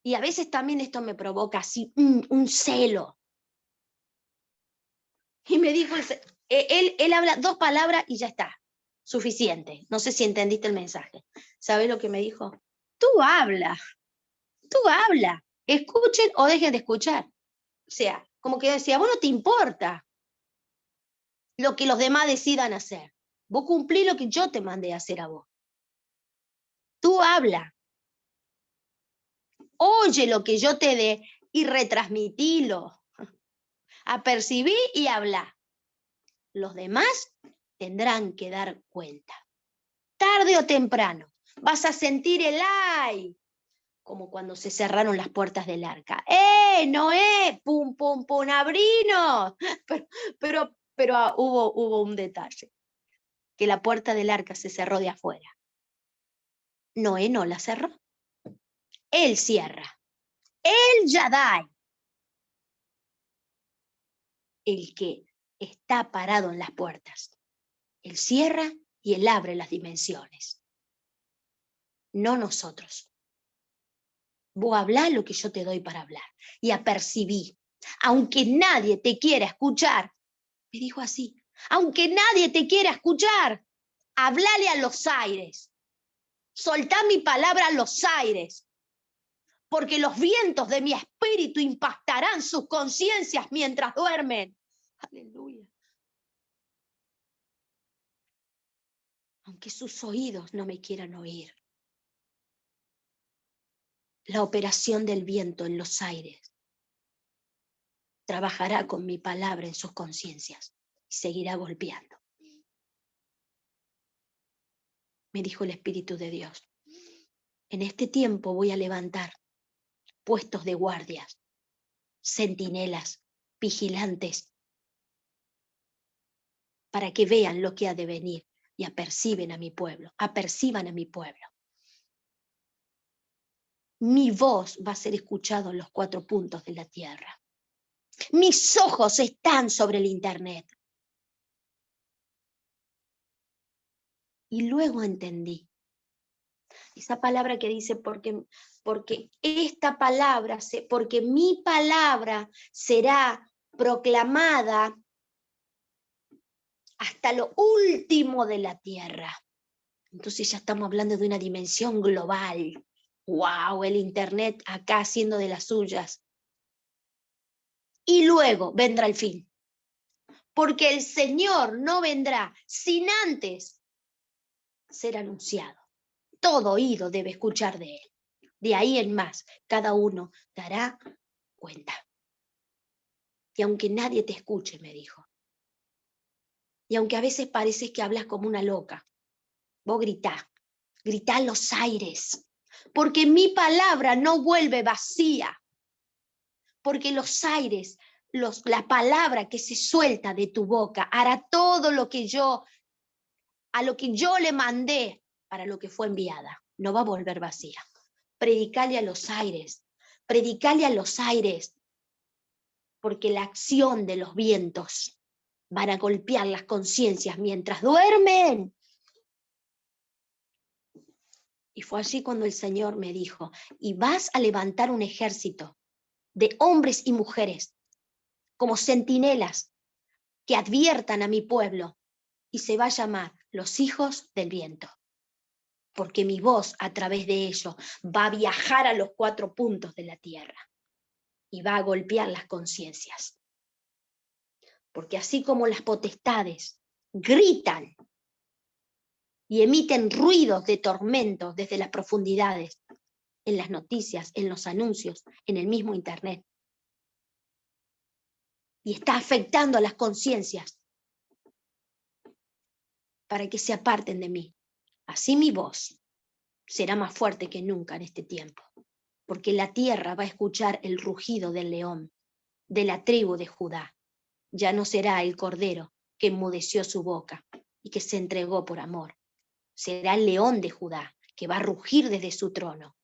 Y a veces también esto me provoca así un celo. Y me dijo, él habla 2 palabras y ya está, suficiente. No sé si entendiste el mensaje. ¿Sabes lo que me dijo? Tú habla, escuchen o dejen de escuchar. O sea, como que decía, vos no te importa lo que los demás decidan hacer. Vos cumplí lo que yo te mandé a hacer a vos. Tú habla. Oye lo que yo te dé y retransmitilo. Apercibí y habla. Los demás tendrán que dar cuenta. Tarde o temprano vas a sentir el ay, como cuando se cerraron las puertas del arca. Noé! ¡Pum, pum, pum! ¡Abrinos! Pero hubo un detalle, que la puerta del arca se cerró de afuera. Noé no la cerró. Él cierra. El Yadai, el que está parado en las puertas. Él cierra y él abre las dimensiones. No nosotros. Vos hablá lo que yo te doy para hablar. Y apercibí. Aunque nadie te quiera escuchar, me dijo así, aunque nadie te quiera escuchar, hablale a los aires. Soltá mi palabra a los aires. Porque los vientos de mi espíritu impactarán sus conciencias mientras duermen. Aleluya. Aunque sus oídos no me quieran oír. La operación del viento en los aires trabajará con mi palabra en sus conciencias y seguirá golpeando. Me dijo el Espíritu de Dios. En este tiempo voy a levantar puestos de guardias, centinelas, vigilantes, para que vean lo que ha de venir y aperciban a mi pueblo. Mi voz va a ser escuchada en los 4 puntos de la tierra. Mis ojos están sobre el internet. Y luego entendí esa palabra que dice porque mi palabra será proclamada hasta lo último de la tierra. Entonces ya estamos hablando de una dimensión global. ¡Wow! El internet acá haciendo de las suyas. Y luego vendrá el fin. Porque el Señor no vendrá sin antes ser anunciado. Todo oído debe escuchar de Él. De ahí en más, cada uno dará cuenta. Y aunque nadie te escuche, me dijo, y aunque a veces pareces que hablas como una loca, vos gritá en los aires, porque mi palabra no vuelve vacía, porque los aires, la palabra que se suelta de tu boca hará todo lo que a lo que yo le mandé para lo que fue enviada. No va a volver vacía. Predicale a los aires, porque la acción de los vientos van a golpear las conciencias mientras duermen. Y fue así cuando el Señor me dijo, y vas a levantar un ejército de hombres y mujeres como centinelas que adviertan a mi pueblo, y se va a llamar los hijos del viento, porque mi voz a través de ellos va a viajar a los 4 puntos de la tierra y va a golpear las conciencias. Porque así como las potestades gritan y emiten ruidos de tormento desde las profundidades, en las noticias, en los anuncios, en el mismo internet, y está afectando a las conciencias para que se aparten de mí, así mi voz será más fuerte que nunca en este tiempo, porque la tierra va a escuchar el rugido del león, de la tribu de Judá. Ya no será el cordero que enmudeció su boca y que se entregó por amor. Será el león de Judá que va a rugir desde su trono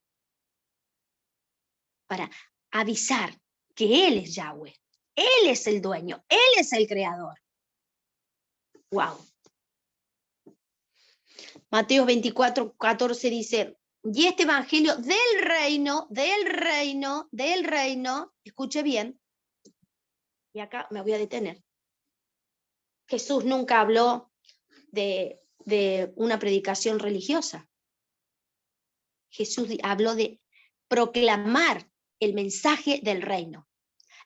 para avisar que Él es Yahweh, Él es el dueño, Él es el creador. ¡Wow! Mateo 24:14 dice, y este evangelio del reino, escuche bien, y acá me voy a detener. Jesús nunca habló de una predicación religiosa. Jesús habló de proclamar el mensaje del reino.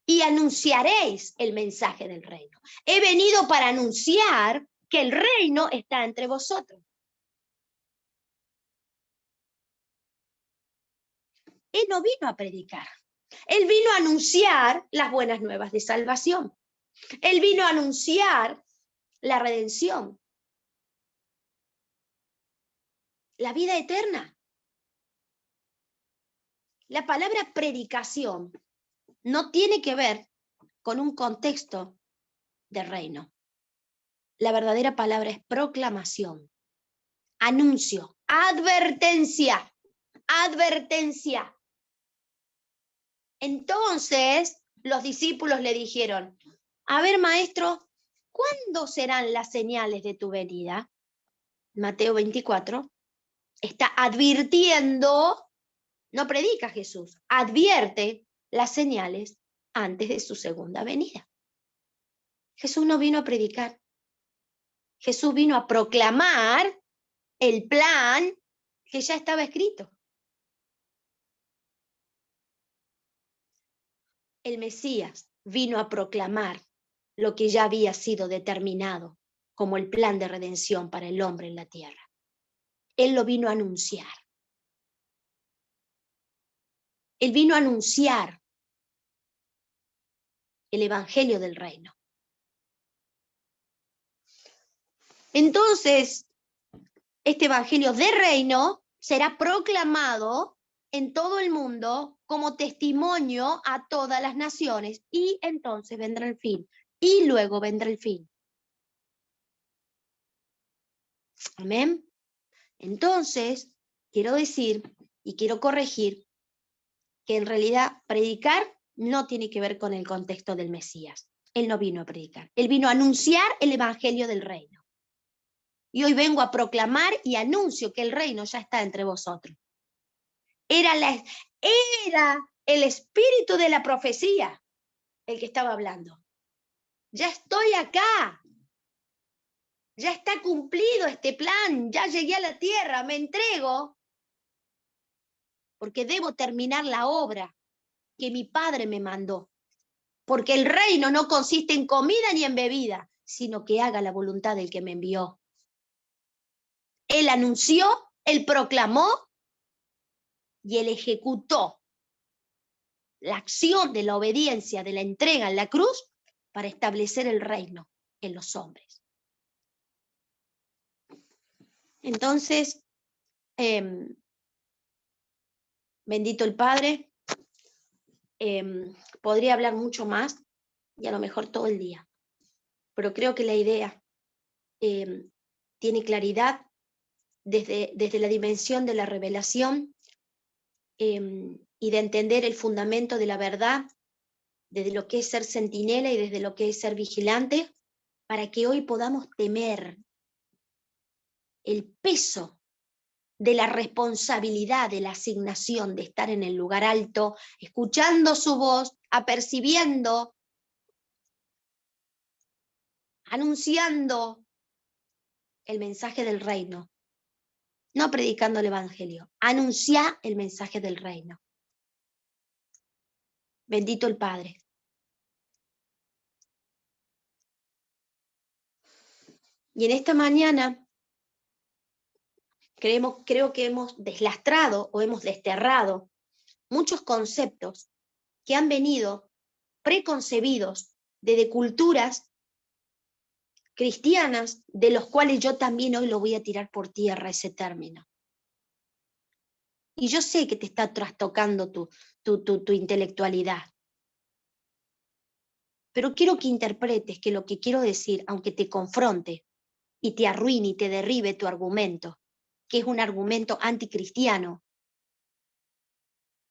Y anunciaréis el mensaje del reino. He venido para anunciar que el reino está entre vosotros. Él no vino a predicar. Él vino a anunciar las buenas nuevas de salvación. Él vino a anunciar la redención, la vida eterna. La palabra predicación no tiene que ver con un contexto de reino. La verdadera palabra es proclamación, anuncio, advertencia. Entonces los discípulos le dijeron, a ver, maestro, ¿cuándo serán las señales de tu venida? Mateo 24 está advirtiendo, no predica Jesús, advierte las señales antes de su segunda venida. Jesús no vino a predicar, Jesús vino a proclamar el plan que ya estaba escrito. El Mesías vino a proclamar lo que ya había sido determinado como el plan de redención para el hombre en la tierra. Él lo vino a anunciar. Él vino a anunciar el evangelio del reino. Entonces, este evangelio del reino será proclamado en todo el mundo como testimonio a todas las naciones, y entonces vendrá el fin, y luego vendrá el fin. Amén. Entonces, quiero decir y quiero corregir que en realidad predicar no tiene que ver con el contexto del Mesías. Él no vino a predicar, él vino a anunciar el evangelio del reino. Y hoy vengo a proclamar y anuncio que el reino ya está entre vosotros. Era el espíritu de la profecía el que estaba hablando. Ya estoy acá. Ya está cumplido este plan. Ya llegué a la tierra. Me entrego. Porque debo terminar la obra que mi Padre me mandó. Porque el reino no consiste en comida ni en bebida, sino que haga la voluntad del que me envió. Él anunció, él proclamó y él ejecutó la acción de la obediencia, de la entrega en la cruz, para establecer el reino en los hombres. Entonces, bendito el Padre, podría hablar mucho más y a lo mejor todo el día, pero creo que la idea tiene claridad desde la dimensión de la revelación y de entender el fundamento de la verdad, desde lo que es ser centinela y desde lo que es ser vigilante, para que hoy podamos temer el peso de la responsabilidad, de la asignación de estar en el lugar alto, escuchando su voz, apercibiendo, anunciando el mensaje del reino, no predicando el evangelio, anunciar el mensaje del reino. Bendito el Padre. Y en esta mañana creo que hemos deslastrado o hemos desterrado muchos conceptos que han venido preconcebidos desde culturas cristianas, de los cuales yo también hoy lo voy a tirar por tierra ese término. Y yo sé que te está trastocando tu intelectualidad. Pero quiero que interpretes que lo que quiero decir, aunque te confronte y te arruine y te derribe tu argumento, que es un argumento anticristiano,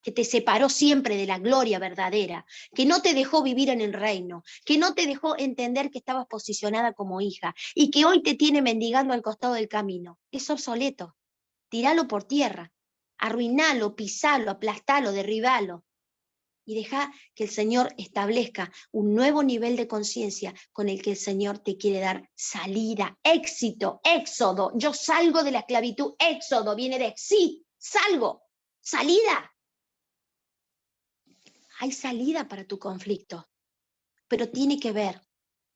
que te separó siempre de la gloria verdadera, que no te dejó vivir en el reino, que no te dejó entender que estabas posicionada como hija y que hoy te tiene mendigando al costado del camino. Es obsoleto. Tíralo por tierra, arruinalo, pisalo, aplastalo, derribalo y deja que el Señor establezca un nuevo nivel de conciencia con el que el Señor te quiere dar salida, éxito, éxodo. Yo salgo de la esclavitud, éxodo viene de sí, salgo, salida. Hay salida para tu conflicto, pero tiene que ver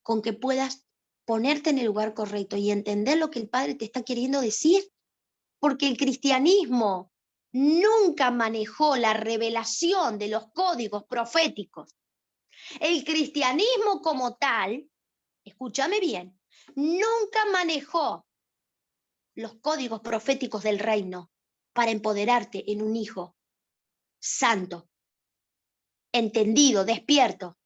con que puedas ponerte en el lugar correcto y entender lo que el Padre te está queriendo decir, porque el cristianismo nunca manejó la revelación de los códigos proféticos. El cristianismo como tal, escúchame bien, nunca manejó los códigos proféticos del reino para empoderarte en un hijo santo, entendido, despierto,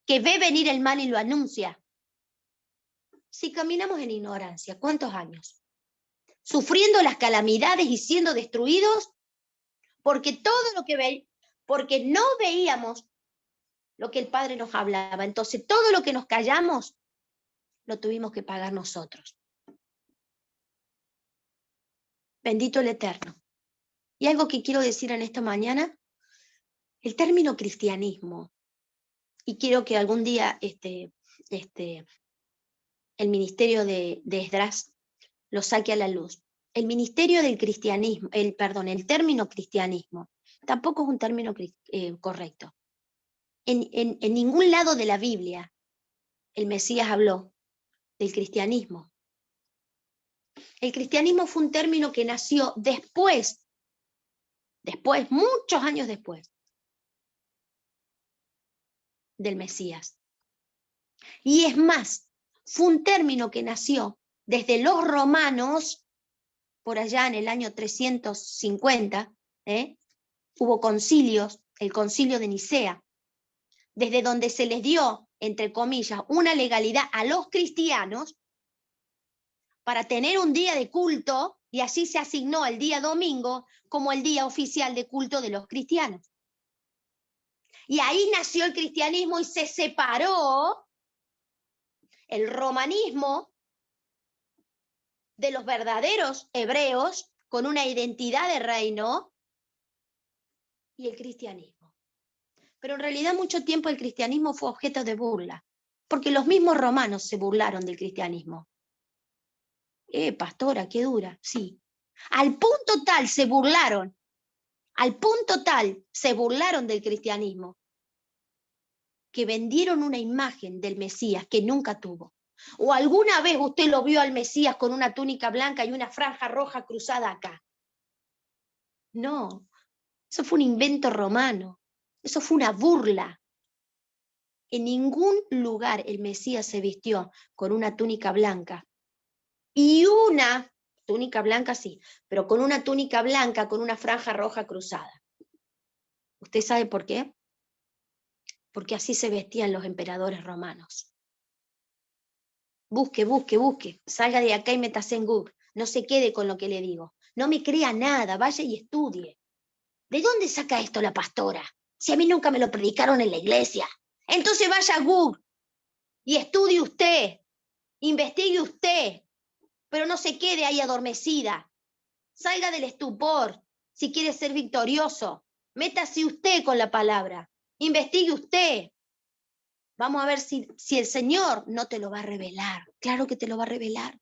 que ve venir el mal y lo anuncia. Si caminamos en ignorancia, ¿cuántos años? Sufriendo las calamidades y siendo destruidos porque porque no veíamos lo que el Padre nos hablaba. Entonces todo lo que nos callamos lo tuvimos que pagar nosotros. Bendito el Eterno. Y algo que quiero decir en esta mañana, el término cristianismo, y quiero que algún día el ministerio de Esdras lo saque a la luz. El ministerio del cristianismo, el término cristianismo, tampoco es un término correcto. En ningún lado de la Biblia el Mesías habló del cristianismo. El cristianismo fue un término que nació después, muchos años después del Mesías. Y es más, fue un término que nació desde los romanos, por allá en el año 350, hubo concilios, el concilio de Nicea, desde donde se les dio, entre comillas, una legalidad a los cristianos para tener un día de culto, y así se asignó el día domingo como el día oficial de culto de los cristianos. Y ahí nació el cristianismo y se separó el romanismo de los verdaderos hebreos con una identidad de reino y el cristianismo. Pero en realidad mucho tiempo el cristianismo fue objeto de burla, porque los mismos romanos se burlaron del cristianismo. Pastora, qué dura, sí. Al punto tal se burlaron del cristianismo, que vendieron una imagen del Mesías que nunca tuvo. ¿O alguna vez usted lo vio al Mesías con una túnica blanca y una franja roja cruzada acá? No, eso fue un invento romano, eso fue una burla. En ningún lugar el Mesías se vistió con una túnica blanca y una túnica blanca sí, pero con una túnica blanca con una franja roja cruzada. ¿Usted sabe por qué? Porque así se vestían los emperadores romanos. Busque, busque, busque, salga de acá y métase en Google. No se quede con lo que le digo. No me crea nada, vaya y estudie. ¿De dónde saca esto la pastora? Si a mí nunca me lo predicaron en la iglesia. Entonces vaya a Google y estudie usted, investigue usted, pero no se quede ahí adormecida. Salga del estupor si quiere ser victorioso. Métase usted con la palabra. Investigue usted. Vamos a ver si el Señor no te lo va a revelar. Claro que te lo va a revelar.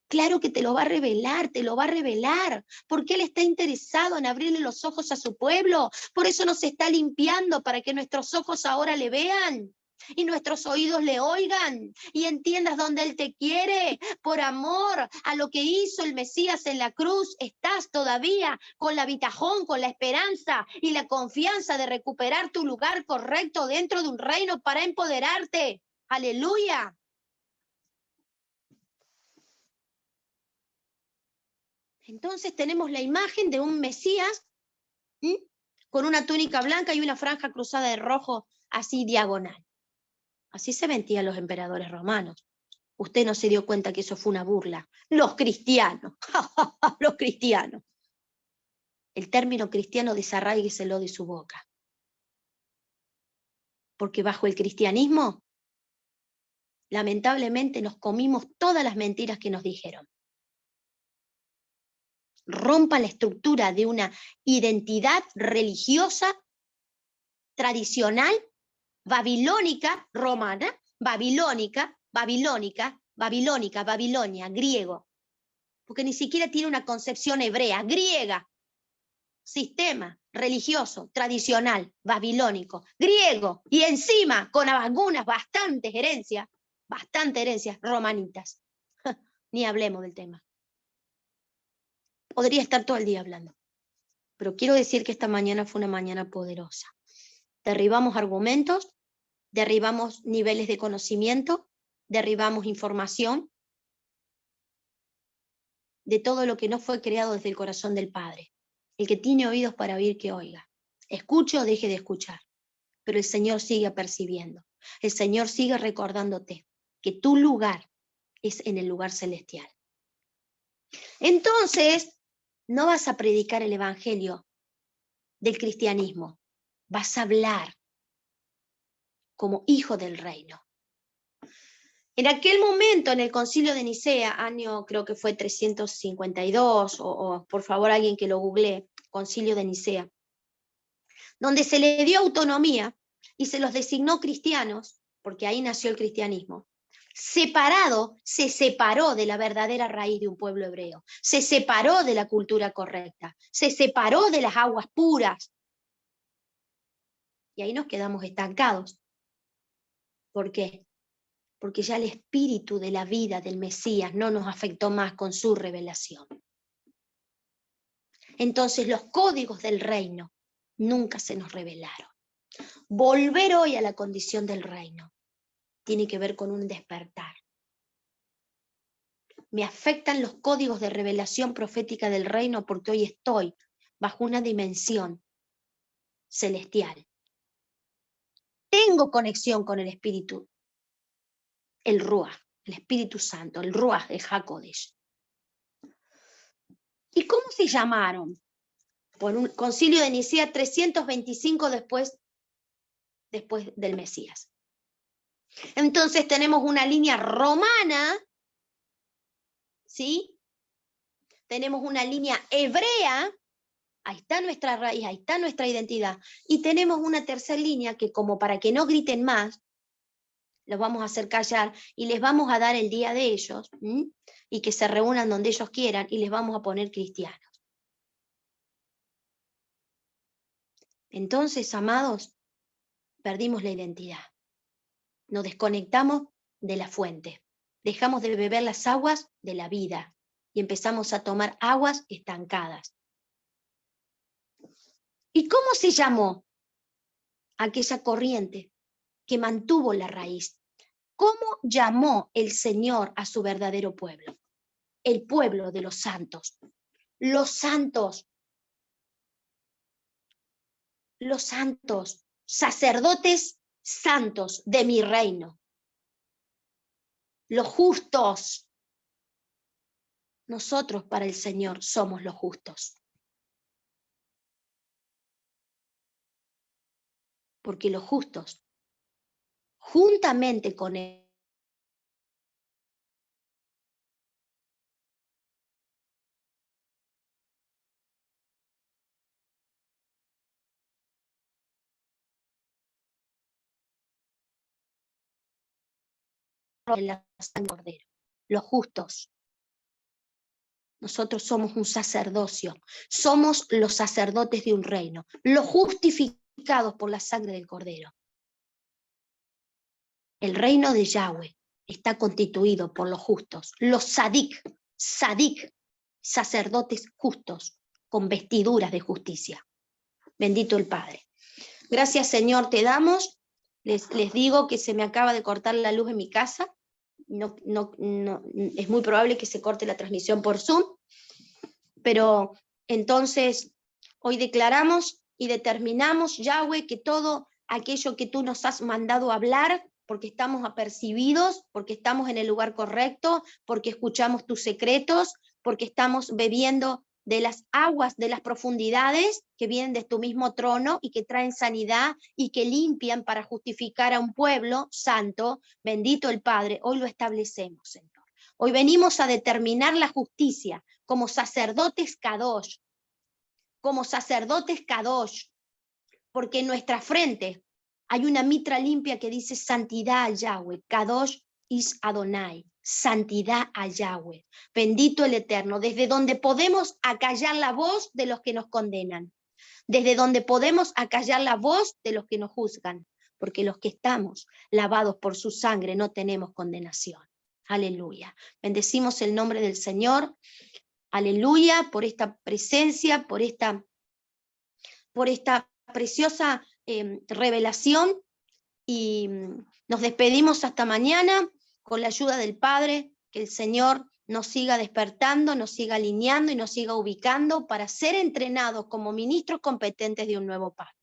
Claro que te lo va a revelar, te lo va a revelar, porque Él está interesado en abrirle los ojos a su pueblo. Por eso nos está limpiando, para que nuestros ojos ahora le vean y nuestros oídos le oigan y entiendas dónde Él te quiere. Por amor a lo que hizo el Mesías en la cruz, estás todavía con la bitajón, con la esperanza y la confianza de recuperar tu lugar correcto dentro de un reino para empoderarte. Aleluya. Entonces tenemos la imagen de un Mesías, ¿sí?, con una túnica blanca y una franja cruzada de rojo, así diagonal. Así se vestían los emperadores romanos. Usted no se dio cuenta que eso fue una burla. Los cristianos, los cristianos. El término cristiano desarráigueselo de su boca. Porque bajo el cristianismo, lamentablemente nos comimos todas las mentiras que nos dijeron. Rompa la estructura de una identidad religiosa, tradicional, babilónica, romana, babilónica, Babilonia, griego. Porque ni siquiera tiene una concepción hebrea, griega. Sistema religioso, tradicional, babilónico, griego. Y encima, con algunas bastantes herencias romanitas. Ni hablemos del tema. Podría estar todo el día hablando. Pero quiero decir que esta mañana fue una mañana poderosa. Derribamos argumentos, derribamos niveles de conocimiento, derribamos información de todo lo que no fue creado desde el corazón del Padre. El que tiene oídos para oír, que oiga. Escuche o deje de escuchar, pero el Señor sigue percibiendo. El Señor sigue recordándote que tu lugar es en el lugar celestial. Entonces, no vas a predicar el evangelio del cristianismo, vas a hablar como hijo del reino. En aquel momento, en el concilio de Nicea, año creo que fue 352, o por favor alguien que lo googlee, concilio de Nicea, donde se le dio autonomía y se los designó cristianos, porque ahí nació el cristianismo, se separó de la verdadera raíz de un pueblo hebreo, se separó de la cultura correcta, se separó de las aguas puras, y ahí nos quedamos estancados. ¿Por qué? Porque ya el espíritu de la vida del Mesías no nos afectó más con su revelación. Entonces los códigos del reino nunca se nos revelaron. Volver hoy a la condición del reino tiene que ver con un despertar. Me afectan los códigos de revelación profética del reino porque hoy estoy bajo una dimensión celestial. Tengo conexión con el espíritu, el Ruach, el Espíritu Santo, el Ruach de HaKodesh. ¿Y cómo se llamaron? Por un concilio de Nicea 325 después del Mesías. Entonces tenemos una línea romana, ¿sí? Tenemos una línea hebrea, ahí está nuestra raíz, ahí está nuestra identidad, y tenemos una tercera línea que, como para que no griten más, los vamos a hacer callar y les vamos a dar el día de ellos, y que se reúnan donde ellos quieran, y les vamos a poner cristianos. Entonces, amados, perdimos la identidad. Nos desconectamos de la fuente. Dejamos de beber las aguas de la vida y empezamos a tomar aguas estancadas. ¿Y cómo se llamó aquella corriente que mantuvo la raíz. ¿Cómo llamó el Señor a su verdadero pueblo? El pueblo de los santos. Los santos, sacerdotes santos de mi reino. Los justos. Nosotros para el Señor somos los justos. Porque los justos, juntamente con él, la sangre del Cordero. Los justos. Nosotros somos un sacerdocio, somos los sacerdotes de un reino, los justificados por la sangre del Cordero. El reino de Yahweh está constituido por los justos, los sadik, sacerdotes justos, con vestiduras de justicia. Bendito el Padre. Gracias, Señor, te damos. Les digo que se me acaba de cortar la luz en mi casa. No, es muy probable que se corte la transmisión por Zoom, pero entonces hoy declaramos y determinamos, Yahweh, que todo aquello que tú nos has mandado hablar, porque estamos apercibidos, porque estamos en el lugar correcto, porque escuchamos tus secretos, porque estamos bebiendo de las aguas de las profundidades que vienen de tu mismo trono y que traen sanidad y que limpian para justificar a un pueblo santo. Bendito el Padre, hoy lo establecemos, Señor. Hoy venimos a determinar la justicia como sacerdotes kadosh, porque en nuestra frente hay una mitra limpia que dice santidad a Yahweh, kadosh is Adonai, santidad a Yahweh. Bendito el Eterno, desde donde podemos acallar la voz de los que nos condenan, desde donde podemos acallar la voz de los que nos juzgan, porque los que estamos lavados por su sangre no tenemos condenación. Aleluya. Bendecimos el nombre del Señor. Aleluya por esta presencia, por esta preciosa revelación, y nos despedimos hasta mañana con la ayuda del Padre. Que el Señor nos siga despertando, nos siga alineando y nos siga ubicando para ser entrenados como ministros competentes de un nuevo pacto.